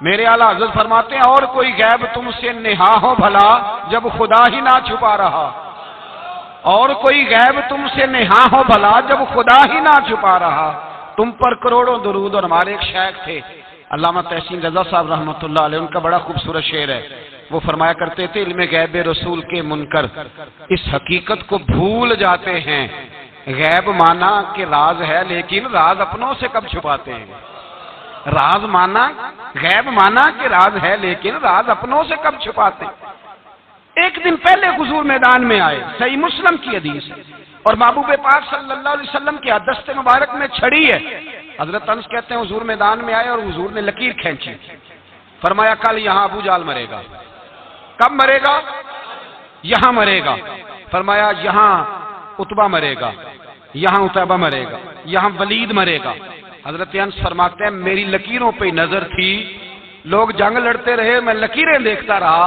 میرے اعلیٰ حضرت فرماتے ہیں اور کوئی غیب تم سے نہا ہو بھلا جب خدا ہی نہ چھپا رہا، اور کوئی غیب تم سے نہا ہو بھلا جب خدا ہی نہ چھپا رہا، تم پر کروڑوں درود۔ اور ہمارے ایک شیخ تھے علامہ تحسین رضا صاحب رحمۃ اللہ علیہ، ان کا بڑا خوبصورت شعر ہے، وہ فرمایا کرتے تھے علم غیب رسول کے منکر اس حقیقت کو بھول جاتے ہیں، غیب مانا کہ راز ہے لیکن راز اپنوں سے کب چھپاتے ہیں، راز مانا غیب مانا کہ راز ہے لیکن راز اپنوں سے کب چھپاتے ہیں۔ ایک دن پہلے حضور میدان میں آئے، صحیح مسلم کی حدیث ہے، اور محبوب پاک صلی اللہ علیہ وسلم کے دست مبارک میں چھڑی ہے۔ حضرت انس کہتے ہیں حضور میدان میں آئے اور حضور نے لکیر کھینچی، فرمایا کل یہاں ابو جہل مرے گا۔ کب مرے گا؟ یہاں مرے گا۔ فرمایا یہاں عتبہ مرے گا، یہاں عتیبہ مرے گا، یہاں ولید مرے گا۔ حضرت انس فرماتے ہیں میری لکیروں پہ نظر تھی، لوگ جنگ لڑتے رہے، میں لکیریں دیکھتا رہا،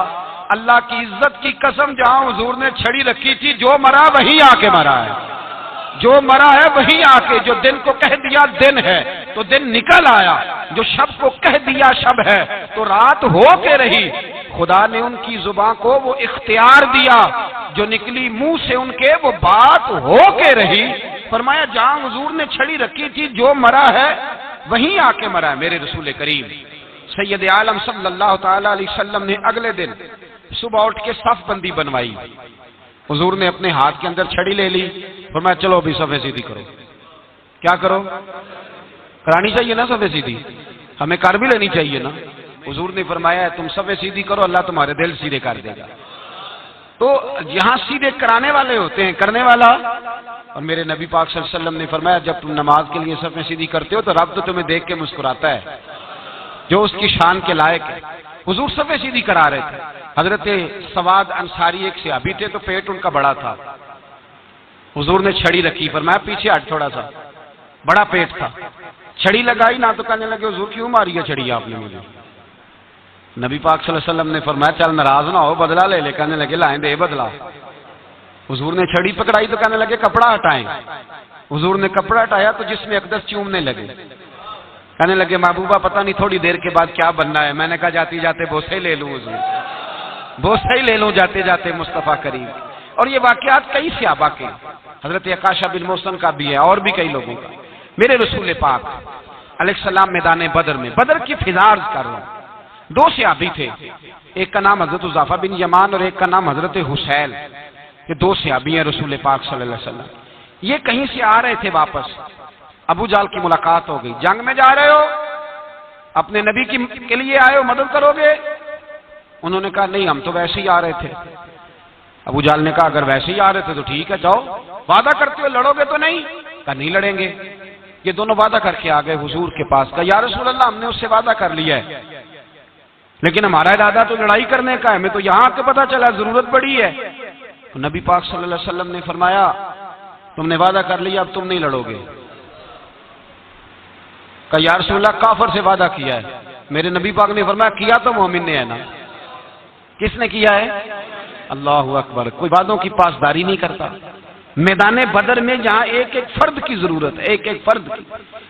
اللہ کی عزت کی قسم جہاں حضور نے چھڑی رکھی تھی جو مرا وہیں آ کے مرا ہے، جو مرا ہے وہیں آ کے، جو دن کو کہہ دیا دن ہے تو دن نکل آیا، جو شب کو کہہ دیا شب ہے تو رات ہو کے رہی۔ خدا نے ان کی زبان کو وہ اختیار دیا، جو نکلی منہ سے ان کے وہ بات ہو کے رہی۔ فرمایا جہاں حضور نے چھڑی رکھی تھی جو مرا ہے وہیں آ کے مرا ہے۔ میرے رسول کریم سید عالم صلی اللہ تعالی علیہ وسلم نے اگلے دن صبح اٹھ کے صف بندی بنوائی، حضور نے اپنے ہاتھ کے اندر چھڑی لے لی، فرمایا چلو ابھی صفیں سیدھی کرو۔ کیا کرو؟ کرانی چاہیے نا صفیں سیدھی، ہمیں کر بھی لینی چاہیے نا۔ حضور نے فرمایا تم صفیں سیدھی کرو، اللہ تمہارے دل سیدھے کر دے گا۔ تو یہاں سیدھے کرانے والے ہوتے ہیں، کرنے والا۔ اور میرے نبی پاک صلی اللہ علیہ وسلم نے فرمایا جب تم نماز کے لیے صفیں سیدھی کرتے ہو تو رب تو تمہیں دیکھ کے مسکراتا ہے، جو اس کی شان کے لائق ہے۔ حضور صفیں سیدھی کرا رہے تھے۔ حضرت سواد انصاری ایک صحابی تھے، تو پیٹ ان کا بڑا تھا، حضور نے چھڑی رکھی، فرمایا پیچھے ہٹ تھوڑا سا، بڑا پیٹ تھا، چھڑی لگائی نہ تو کہنے لگے حضور کیوں ماری ہے چھڑی آپ نے مجھے؟ نبی پاک صلی اللہ علیہ وسلم نے فرمایا چل ناراض نہ ہو، بدلہ لے لے، کہنے لگے لائیں دے بدلہ۔ حضور نے چھڑی پکڑائی تو کہنے لگے کپڑا ہٹائیں، حضور نے کپڑا ہٹایا تو جس میں اقدس چومنے لگے، کہنے لگے محبوبہ پتہ نہیں تھوڑی دیر کے بعد کیا بننا ہے۔ میں نے کہا جاتے جاتے بوسے لے لوں حضور، بوسے ہی لے لوں جاتے جاتے مصطفیٰ کریم۔ اور یہ واقعات کئی صحابہ کے، حضرت عکاشہ بن محصن کا بھی ہے اور بھی کئی لوگوں کا۔ میرے رسول پاک علیہ السلام میدان بدر میں، بدر کی فضا عرض کر رہا ہوں، دو صحابی تھے، ایک کا نام حضرت حذیفہ بن یمان اور ایک کا نام حضرت حسیل۔ یہ دو صحابی ہیں رسول پاک صلی اللہ علیہ وسلم۔ یہ کہیں سے آ رہے تھے واپس، ابو جہل کی ملاقات ہو گئی، جنگ میں جا رہے ہو، اپنے نبی کے لیے آئے ہو، مدد کرو گے؟ انہوں نے کہا نہیں ہم تو ویسے ہی آ رہے تھے۔ ابو جہل نے کہا اگر ویسے ہی آ رہے تھے تو ٹھیک ہے جاؤ، وعدہ کرتے ہو لڑو گے تو نہیں؟ کہا نہیں لڑیں گے۔ یہ دونوں وعدہ کر کے آ گئے حضور کے پاس، کہا یا رسول اللہ ہم نے اس سے وعدہ کر لیا ہے، لیکن ہمارا ارادہ تو لڑائی کرنے کا ہے، ہمیں تو یہاں آ کے پتا چلا ضرورت پڑی ہے۔ تو نبی پاک صلی اللہ علیہ وسلم نے فرمایا تم نے وعدہ کر لیا اب تم نہیں لڑو گے۔ کہا یا رسول اللہ کافر سے وعدہ کیا ہے۔ میرے نبی پاک نے فرمایا کیا تو مومن نے ہے نا۔ کس نے کیا ہے؟ اللہ اکبر۔ کوئی وعدوں کی پاسداری نہیں کرتا۔ میدان بدر میں جہاں ایک ایک فرد کی ضرورت ہے، ایک ایک فرد کی،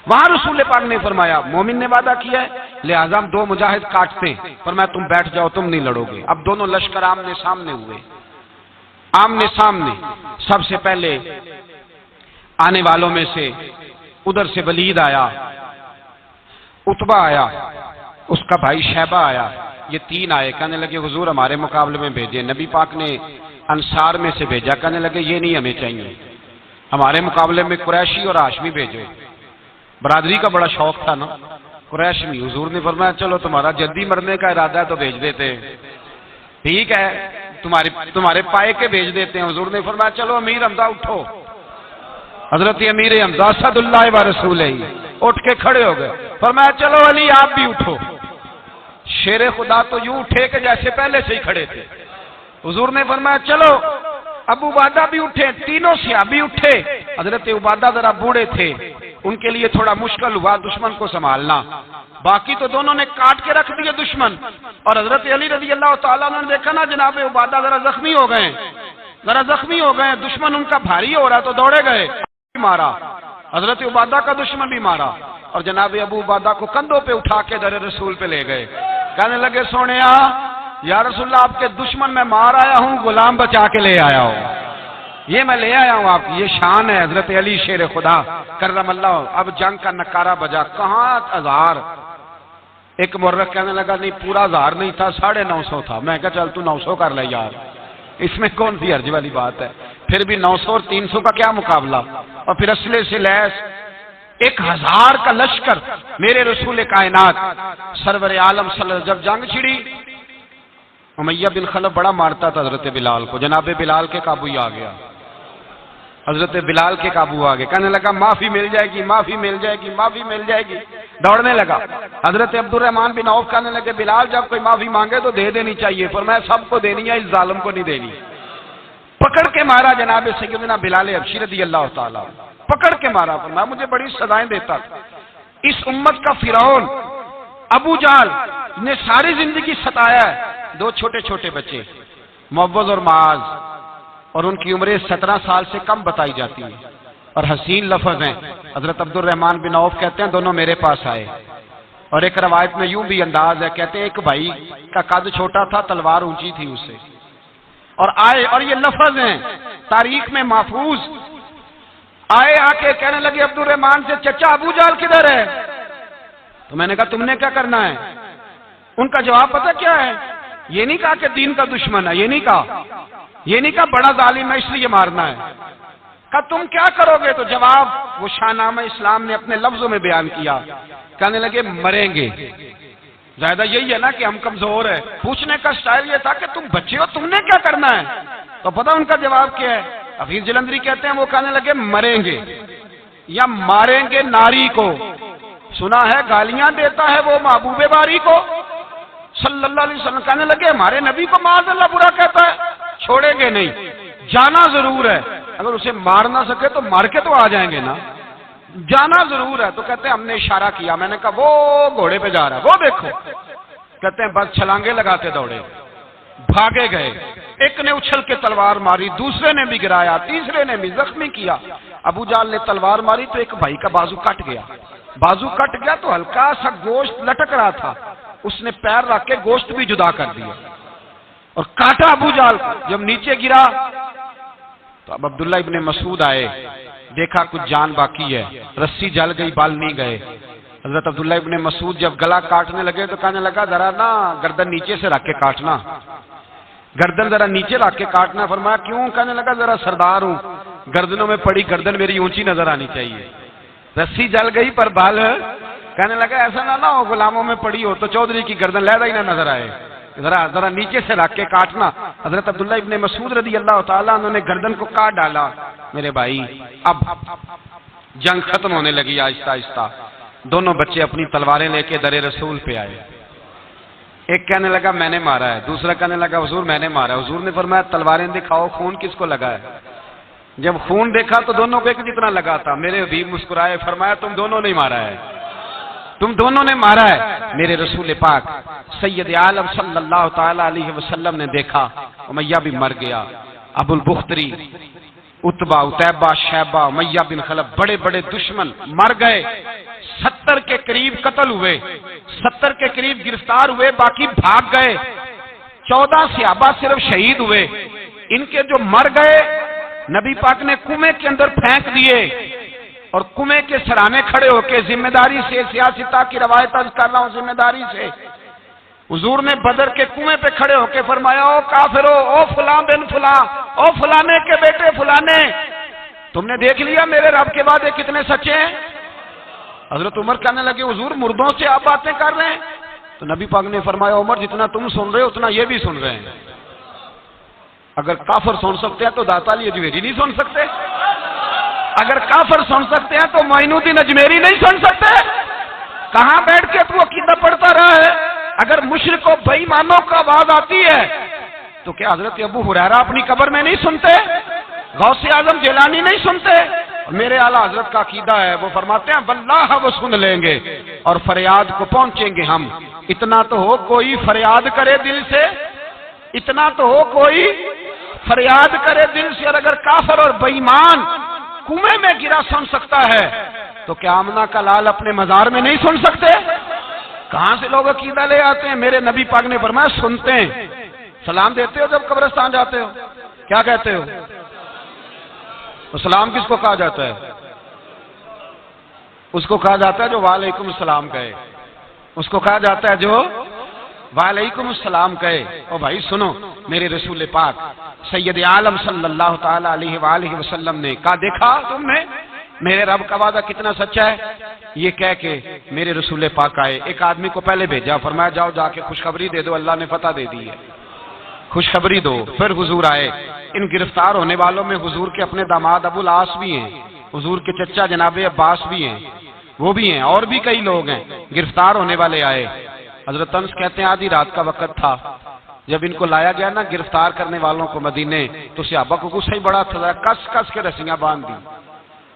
وہاں رسول پاک نے فرمایا مومن نے وعدہ کیا ہے لہذا ہم دو مجاہد کاٹتے ہیں، فرمایا تم بیٹھ جاؤ تم نہیں لڑو گے۔ اب دونوں لشکر آمنے سامنے ہوئے، آمنے سامنے۔ سب سے پہلے آنے والوں میں سے ادھر سے ولید آیا، عتبہ آیا، اس کا بھائی شیبہ آیا، یہ تین آئے، کہنے لگے حضور ہمارے مقابلے میں بھیجے۔ نبی پاک نے انصار میں سے بھیجا، کہنے لگے یہ نہیں ہمیں چاہیے، ہمارے مقابلے میں قریشی اور ہاشمی بھیجو۔ برادری کا بڑا شوق تھا نا قریش میں۔ حضور نے فرمایا چلو تمہارا جلدی مرنے کا ارادہ ہے تو بھیج دیتے ہیں، ٹھیک ہے تمہارے پائے کے بھیج دیتے ہیں۔ حضور نے فرمایا چلو امیر حمزہ اٹھو۔ حضرت امیر حمزہ اسد اللہ و رسولہ اٹھ کے کھڑے ہو گئے، فرمایا چلو علی آپ بھی اٹھو۔ شیر خدا تو یوں اٹھے کہ جیسے پہلے سے ہی کھڑے تھے۔ حضور نے فرمایا چلو ابو عبادہ بھی اٹھے، تینوں صحابی اٹھے۔ حضرت عبادہ ذرا بوڑھے تھے، ان کے لیے تھوڑا مشکل ہوا دشمن کو سنبھالنا، باقی تو دونوں نے کاٹ کے رکھ دیے دشمن۔ اور حضرت علی رضی اللہ تعالیٰ نے دیکھا نا جناب عبادہ ذرا زخمی ہو گئے، دشمن ان کا بھاری ہو رہا تو دوڑے گئے، مارا حضرت عبادہ کا دشمن بھی مارا، اور جناب ابو عبادہ کو کندھوں پہ اٹھا کے در رسول پہ لے گئے، کہنے لگے سونیا یا رسول اللہ آپ کے دشمن میں مار آیا ہوں، غلام بچا کے لے آیا ہوں، یہ میں لے آیا ہوں آپ کی، یہ شان ہے حضرت علی شیر خدا کرم اللہ۔ اب جنگ کا نکارہ بجا، کہاں ہزار؟ ایک مرخ کہنے لگا نہیں پورا 1000 نہیں تھا، 950 تھا۔ میں کہا چل تو 900 کر لے یار، اس میں کون سی حرج والی بات ہے؟ پھر بھی 900 اور 300 کا کیا مقابلہ؟ اور پھر اسلحے سے لیس 1000 کا لشکر میرے رسول کائنات سرور عالم صلی اللہ علیہ وسلم۔ جب جنگ چھڑی امیہ بن خلف بڑا مارتا تھا حضرت بلال کو، جناب بلال کے قابو ہی آ گیا، حضرت بلال کے قابو آ گئے، کہنے لگا معافی مل جائے گی، معافی مل جائے گی، معافی مل جائے گی، دوڑنے لگا۔ حضرت عبد الرحمن بن عوف کہنے لگے بلال جب کوئی معافی مانگے تو دے دینی چاہیے، فرمایا سب کو دینی ہے، اس ظالم کو نہیں دینی۔ پکڑ کے مارا جناب سیدنا بلال حبشی رضی اللہ تعالیٰ، پکڑ کے مارا، فرمایا مجھے بڑی سزائیں دیتا تھا۔ اس امت کا فرعون ابو جہل نے ساری زندگی ستایا ہے، 2 چھوٹے چھوٹے بچے معوذ اور معاذ، اور ان کی عمریں 17 سال سے کم بتائی جاتی ہیں، اور حسین لفظ ہیں۔ حضرت عبد الرحمن بن عوف کہتے ہیں دونوں میرے پاس آئے، اور ایک روایت میں یوں بھی انداز ہے، کہتے ہیں ایک بھائی کا قد چھوٹا تھا، تلوار اونچی تھی اس سے، اور آئے، اور یہ لفظ ہیں تاریخ میں محفوظ، آئے آ کے کہنے لگے عبد الرحمن سے چچا ابو جہل کدھر ہے؟ تو میں نے کہا تم نے کیا کرنا ہے؟ ان کا جواب پتہ کیا ہے؟ یہ نہیں کہا کہ دین کا دشمن ہے، یہ نہیں کہا بڑا ظالم ہے اس لیے مارنا ہے، کہا تم کیا کرو گے؟ تو جواب وہ شاہ نامہ اسلام نے اپنے لفظوں میں بیان کیا، کہنے لگے مریں گے۔ زیادہ یہی ہے نا کہ ہم کمزور ہے، پوچھنے کا سٹائل یہ تھا کہ تم بچے ہو، تم نے کیا کرنا ہے؟ تو پتہ ان کا جواب کیا ہے؟ حفیظ جلندری کہتے ہیں وہ کہنے لگے مریں گے یا ماریں گے ناری کو، سنا ہے گالیاں دیتا ہے وہ محبوب باری کو صلی اللہ علیہ وسلم، کہنے لگے ہمارے نبی کو معاذ اللہ برا کہتا ہے، چھوڑیں گے نہیں، جانا ضرور ہے، اگر اسے مار نہ سکے تو مار کے تو آ جائیں گے نا، جانا ضرور ہے۔ تو کہتے ہیں ہم نے اشارہ کیا، میں نے کہا وہ گھوڑے پہ جا رہا ہے، وہ دیکھو، کہتے ہیں بس چھلانگے لگاتے دوڑے، بھاگے گئے، ایک نے اچھل کے تلوار ماری، دوسرے نے بھی گرایا، تیسرے نے بھی زخمی کیا۔ ابو جہل نے تلوار ماری تو ایک بھائی کا بازو کٹ گیا تو ہلکا سا گوشت لٹک رہا تھا، اس نے پیر رکھ کے گوشت بھی جدا کر دیا اور کاٹا ابو جہل کو۔ جب نیچے گرا تو اب عبداللہ ابن مسعود آئے، دیکھا کچھ جان باقی ہے، رسی جل گئی، بال نہیں گئے۔ حضرت عبداللہ ابن مسعود جب گلا کاٹنے لگے تو کہنے لگا ذرا نا گردن نیچے سے رکھ کے کاٹنا، گردن ذرا نیچے رکھ کے کاٹنا۔ فرمایا کیوں؟ کہنے لگا ذرا سردار ہوں، گردنوں میں پڑی گردن میری اونچی نظر آنی چاہیے، رسی جل گئی پر بال، کہنے لگا ایسا نہ ہو غلاموں میں پڑی ہو تو چودھری کی گردن لہدا ہی نہ نظر آئے، ذرا نیچے سے رکھ کے کاٹنا۔ حضرت عبداللہ ابن مسعود رضی اللہ تعالیٰ انہوں نے گردن کو کاٹ ڈالا۔ میرے بھائی اب جنگ ختم ہونے لگی آہستہ آہستہ، دونوں بچے اپنی تلواریں لے کے در رسول پہ آئے، ایک کہنے لگا میں نے مارا ہے، دوسرا کہنے لگا حضور میں نے مارا ہے۔ حضور نے فرمایا تلواریں دکھاؤ، خون کس کو لگا ہے؟ جب خون دیکھا تو دونوں کو ایک جتنا لگا تھا۔ میرے حبیب مسکرائے، فرمایا تم دونوں نے مارا ہے، تم دونوں نے مارا ہے۔ میرے رسول پاک سید عالم صلی اللہ تعالی علیہ وسلم نے دیکھا امیہ بھی مر گیا، ابو البختری، عتبہ، عتیبہ، شیبہ، امیہ بن خلف، بڑے بڑے دشمن مر گئے، 70 کے قریب قتل ہوئے، 70 کے قریب گرفتار ہوئے، باقی بھاگ گئے، 14 صحابہ صرف شہید ہوئے۔ ان کے جو مر گئے نبی پاک نے کنویں کے اندر پھینک دیے، اور کنویں کے سرانے کھڑے ہو کے ذمہ داری سے، سیاستہ کی روایت عرض کر رہا ہوں، ذمہ داری سے حضور نے بدر کے کنویں پہ کھڑے ہو کے فرمایا او کافرو، او فلاں بن فلاں، او فلانے کے بیٹے فلانے، تم نے دیکھ لیا میرے رب کے وعدے کتنے سچے ہیں؟ حضرت عمر کہنے لگے حضور مردوں سے آپ باتیں کر رہے ہیں؟ تو نبی پاک نے فرمایا عمر جتنا تم سن رہے ہو اتنا یہ بھی سن رہے ہیں، اگر کافر سن سکتے ہیں تو داتا علی اجمیری نہیں سن سکتے؟ اگر کافر سن سکتے ہیں تو معین الدین اجمیری نہیں سن سکتے؟ کہاں بیٹھ کے تو عقیدہ پڑھتا رہا ہے؟ اگر مشرک و بے ایمانوں کا آواز آتی ہے تو کیا حضرت ابو ہریرہ اپنی قبر میں نہیں سنتے؟ غوث اعظم جیلانی نہیں سنتے؟ میرے اعلیٰ حضرت کا عقیدہ ہے، وہ فرماتے ہیں واللہ وہ سن لیں گے اور فریاد کو پہنچیں گے ہم۔ اتنا تو ہو کوئی فریاد کرے دل سے، اتنا تو ہو کوئی فریاد کرے دل سے، اور اگر کافر اور بے ایمان کنویں میں گرا سن سکتا ہے تو کیا آمنہ کا لال اپنے مزار میں نہیں سن سکتے؟ کہاں سے لوگ عقیدہ لے آتے ہیں؟ میرے نبی پاک نے فرمایا سنتے ہیں۔ سلام دیتے ہو جب قبرستان جاتے ہو؟ کیا کہتے ہو؟ تو سلام کس کو کہا جاتا ہے؟ اس کو کہا جاتا ہے جو وعلیکم السلام کہے، اس کو کہا جاتا ہے جو وعلیکم السلام کہے۔ او بھائی سنو، میرے رسول پاک سید عالم صلی اللہ تعالی علیہ وآلہ وسلم نے کہا دیکھا تم نے میرے رب کا وعدہ کتنا سچا ہے؟ یہ کہہ کے میرے رسول پاک آئے، ایک آدمی کو پہلے بھیجا، فرمایا جاؤ جا کے خوشخبری دے دو، اللہ نے فتح دے دی ہے، خوشخبری دو۔ پھر حضور آئے، ان گرفتار ہونے والوں میں حضور کے اپنے داماد ابو العاص بھی ہیں، حضور کے چچا جناب عباس بھی ہیں، وہ بھی ہیں، اور بھی کئی لوگ ہیں گرفتار ہونے والے آئے۔ حضرت انس کہتے ہیں آدھی رات کا وقت تھا، جب ان کو لایا گیا نا گرفتار کرنے والوں کو مدینے، تو صحابہ کو غصہ ہی بڑا تھا، کس کس کے رسیاں باندھ دی۔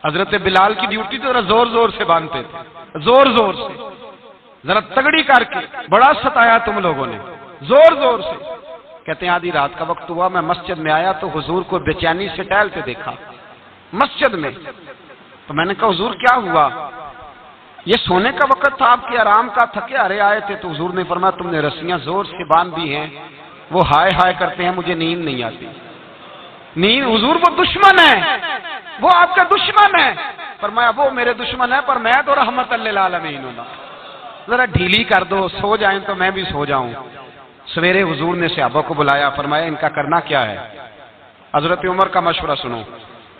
حضرت بلال کی ڈیوٹی تو ذرا زور زور سے باندھتے تھے، زور زور سے، ذرا تگڑی کر کے، بڑا ستایا تم لوگوں نے، زور زور سے۔ کہتے ہیں آدھی رات کا وقت ہوا، میں مسجد میں آیا تو حضور کو بے چینی سے ٹہلتے دیکھا مسجد میں، تو میں نے کہا حضور کیا ہوا؟ یہ سونے کا وقت تھا، آپ کے آرام کا، تھکے ہارے آئے تھے، تو حضور نے فرمایا تم نے رسیاں زور سے باندھ دی ہیں، وہ ہائے ہائے کرتے ہیں مجھے نیند نہیں آتی۔ نیند حضور وہ دشمن ہے، وہ آپ کا دشمن ہے۔ فرمایا وہ میرے دشمن ہے پر میں تو رحمت للعالمین ہوں، ذرا ڈھیلی کر دو، سو جائیں تو میں بھی سو جاؤں۔ سویرے حضور نے صحابہ کو بلایا، فرمایا ان کا کرنا کیا ہے؟ حضرت عمر کا مشورہ سنو۔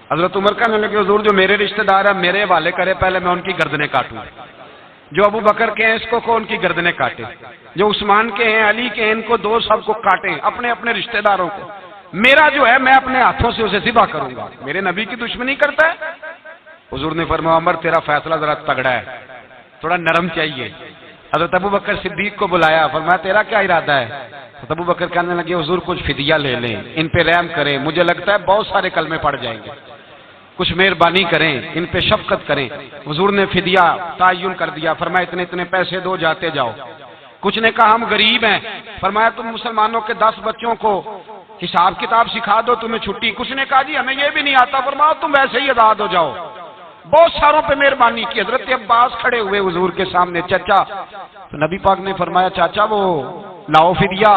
حضرت عمر کہنے لگے حضور جو میرے رشتہ دار ہیں میرے حوالے کرے، پہلے میں ان کی گردنیں کاٹوں، جو ابو بکر کے ہیں اس کو ان کی گردنیں کاٹے، جو عثمان کے ہیں علی کے ہیں ان کو دو، سب کو کاٹیں، اپنے اپنے رشتہ داروں کو، میرا جو ہے میں اپنے ہاتھوں سے اسے ذبح کروں گا، میرے نبی کی دشمنی کرتا ہے۔ حضور نے فرمایا عمر تیرا فیصلہ ذرا تگڑا ہے، تھوڑا نرم چاہیے۔ حضرت ابو بکر صدیق کو بلایا، فرمایا تیرا کیا ارادہ ہے؟ حضرت ابو بکر کہنے لگے حضور کچھ فدیہ لے لیں، ان پہ رحم کریں، مجھے لگتا ہے بہت سارے کلمے پڑ جائیں گے، کچھ مہربانی کریں، ان پہ شفقت کریں۔ حضور نے فدیہ تعین کر دیا، فرمایا اتنے اتنے پیسے دو، جاتے جاؤ۔ کچھ نے کہا ہم غریب ہیں، فرمایا تم مسلمانوں کے 10 بچوں کو حساب کتاب سکھا دو، تمہیں چھٹی۔ کچھ نے کہا جی ہمیں یہ بھی نہیں آتا، فرمایا تم ویسے ہی آزاد ہو جاؤ۔ بہت ساروں پہ مہربانی کی۔ حضرت عباس کھڑے ہوئے حضور کے سامنے، چچا، تو نبی پاک نے فرمایا چاچا وہ لاؤ فدیہ۔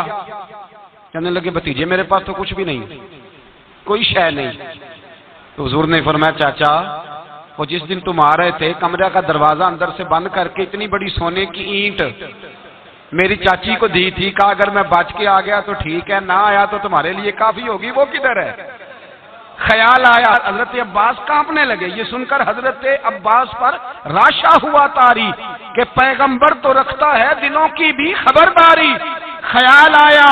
کہنے لگے بھتیجے میرے پاس تو کچھ بھی نہیں، کوئی شے نہیں۔ تو حضور نے فرمایا چاچا وہ جس دن تم آ رہے تھے کمرہ کا دروازہ اندر سے بند کر کے اتنی بڑی سونے کی اینٹ میری چاچی کو دی تھی، کہا اگر میں بچ کے آ گیا تو ٹھیک ہے، نہ آیا تو تمہارے لیے کافی ہوگی، وہ کدھر ہے؟ خیال آیا، حضرت عباس کانپنے لگے۔ یہ سن کر حضرت عباس پر راشا ہوا طاری کہ پیغمبر تو رکھتا ہے دلوں کی بھی خبرداری۔ خیال آیا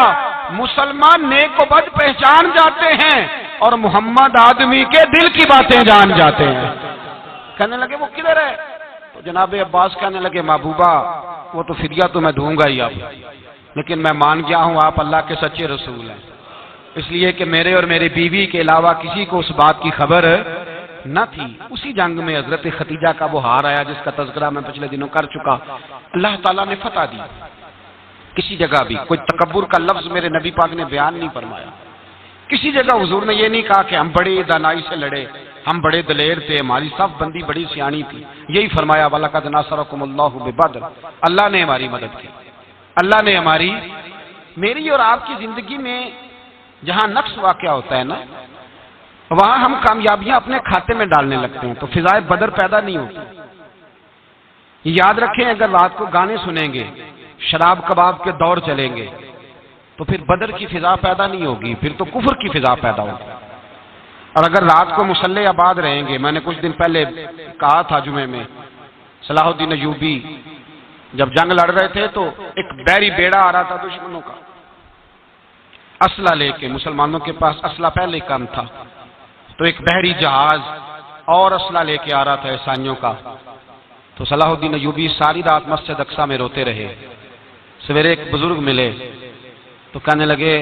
مسلمان نیک و بد پہچان جاتے ہیں اور محمد آدمی کے دل کی باتیں جان جاتے ہیں۔ کہنے لگے وہ کدھر ہے؟ تو جناب عباس کہنے لگے محبوبہ وہ تو فدیہ تو میں دوں گا ہی اب، لیکن میں مان گیا ہوں آپ اللہ کے سچے رسول ہیں، اس لیے کہ میرے اور میری بیوی کے علاوہ کسی کو اس بات کی خبر نہ تھی۔ اسی جنگ میں حضرت ختیجہ کا وہ ہار آیا جس کا تذکرہ میں پچھلے دنوں کر چکا، اللہ تعالیٰ نے فتح دی۔ کسی جگہ بھی کوئی تکبر کا لفظ میرے نبی پاک نے بیان نہیں فرمایا، کسی جگہ حضور نے یہ نہیں کہا کہ ہم بڑی دانائی سے لڑے، ہم بڑے دلیر تھے، ہماری صف بندی بڑی سیانی تھی، یہی فرمایا وَلَقَدْ نَصَرَكُمُ اللَّهُ بِبَدْرٍ، اللہ نے ہماری مدد کی، اللہ نے ہماری، میری اور آپ کی زندگی میں جہاں نقص واقع ہوتا ہے نا وہاں ہم کامیابیاں اپنے کھاتے میں ڈالنے لگتے ہیں تو فضائے بدر پیدا نہیں ہوتی۔ یاد رکھیں اگر رات کو گانے سنیں گے، شراب کباب کے دور چلیں گے تو پھر بدر کی فضا پیدا نہیں ہوگی، پھر تو کفر کی فضا پیدا ہوگی۔ اور اگر رات کو مسلح آباد رہیں گے، میں نے کچھ دن پہلے کہا تھا جمعے میں، صلاح الدین ایوبی جب جنگ لڑ رہے تھے تو ایک بحری بیڑا آ رہا تھا دشمنوں کا اسلحہ لے کے، مسلمانوں کے پاس اسلحہ پہلے کم تھا، تو ایک بحری جہاز اور اسلحہ لے کے آ رہا تھا عیسائیوں کا۔ تو صلاح الدین ایوبی ساری رات مسجد اقصی میں روتے رہے۔ سویرے ایک بزرگ ملے تو کہنے لگے،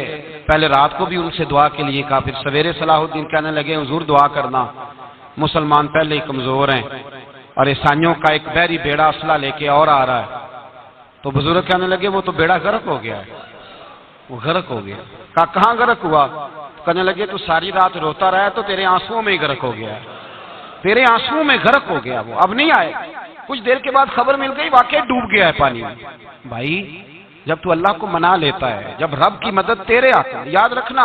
پہلے رات کو بھی ان سے دعا کے لیے کہا، پھر سویرے صلاح الدین کہنے لگے حضور دعا کرنا، مسلمان پہلے ہی کمزور ہیں اور عیسائیوں کا ایک بحری بیڑا اسلحہ لے کے اور آ رہا ہے۔ تو بزرگ کہنے لگے وہ تو بیڑا غرق ہو گیا ہے، وہ غرق ہو گیا۔ کہا کہاں غرق ہوا؟ کہنے لگے تو ساری رات روتا رہا تو تیرے آنسوؤں میں ہی غرق ہو گیا ہے، تیرے آنسوؤں میں غرق ہو گیا، وہ اب نہیں آئے۔ کچھ دیر کے بعد خبر مل گئی واقعی ڈوب گیا ہے پانی میں۔ بھائی جب تو اللہ کو منا لیتا ہے، جب رب کی مدد تیرے آتا ہے، یاد رکھنا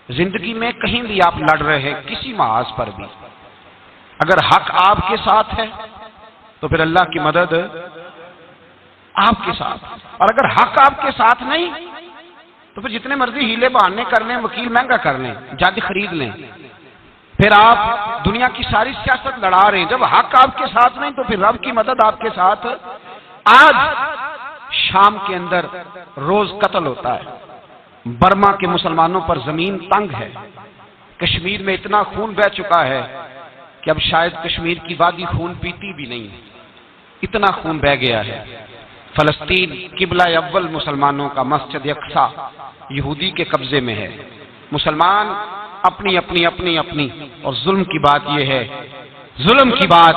زندگی میں کہیں بھی آپ لڑ رہے ہیں کسی محاذ پر بھی، اگر حق آپ کے ساتھ ہے تو پھر اللہ کی مدد آپ کے ساتھ، اور اگر حق آپ کے ساتھ نہیں تو پھر جتنے مرضی ہیلے بہانے کر لیں، وکیل مہنگا کر لیں، جج خرید لیں، پھر آپ دنیا کی ساری سیاست لڑا رہے ہیں، جب حق آپ کے ساتھ نہیں تو پھر رب کی مدد آپ کے ساتھ۔ آج شام کے اندر روز قتل ہوتا ہے، برما کے مسلمانوں پر زمین تنگ ہے، کشمیر میں اتنا خون بہہ چکا ہے کہ اب شاید کشمیر کی وادی خون پیتی بھی نہیں، اتنا خون بہہ گیا ہے۔ فلسطین قبلہ اول مسلمانوں کا مسجد اقصی یہودی کے قبضے میں ہے، مسلمان اپنی اپنی اپنی اپنی، اور ظلم کی بات یہ ہے، ظلم کی بات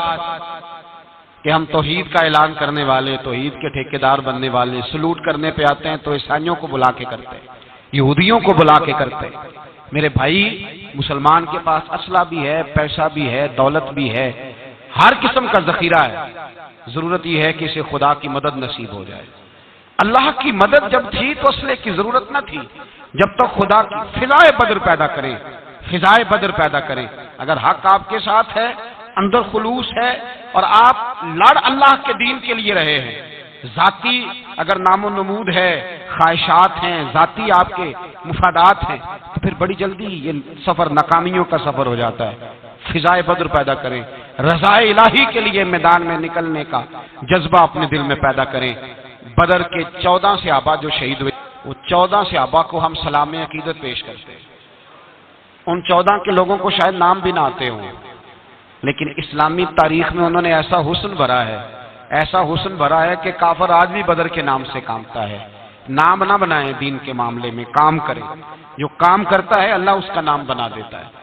کہ ہم توحید کا اعلان کرنے والے، توحید کے ٹھیکیدار بننے والے، سلوٹ کرنے پہ آتے ہیں تو عیسائیوں کو بلا کے کرتے ہیں، یہودیوں کو بلا کے کرتے ہیں۔ میرے بھائی مسلمان کے پاس اسلحہ بھی ہے، پیسہ بھی ہے، دولت بھی ہے، ہر قسم کا ذخیرہ ہے، ضرورت یہ ہے کہ اسے خدا کی مدد نصیب ہو جائے۔ اللہ کی مدد جب تھی تو اسلحے کی ضرورت نہ تھی، جب تک خدا کی فضائے بدر پیدا کریں، فضائے بدر پیدا کریں۔ اگر حق آپ کے ساتھ ہے، اندر خلوص ہے اور آپ لڑ اللہ کے دین کے لیے رہے ہیں ذاتی اگر نام و نمود ہے، خواہشات ہیں، ذاتی آپ کے مفادات ہیں، تو پھر بڑی جلدی یہ سفر ناکامیوں کا سفر ہو جاتا ہے۔ فضائے بدر پیدا کریں، رضائے الہی کے لیے میدان میں نکلنے کا جذبہ اپنے دل میں پیدا کریں۔ بدر کے 14 صحابہ جو شہید ہوئے، وہ 14 صحابہ کو ہم سلام عقیدت پیش کرتے ہیں۔ ان 14 کے لوگوں کو شاید نام بھی نہ آتے ہوں، لیکن اسلامی تاریخ میں انہوں نے ایسا حسن بھرا ہے، ایسا حسن بھرا ہے کہ کافر آج بھی بدر کے نام سے کامتا ہے۔ نام نہ بنائیں دین کے معاملے میں، کام کریں۔ جو کام کرتا ہے اللہ اس کا نام بنا دیتا ہے۔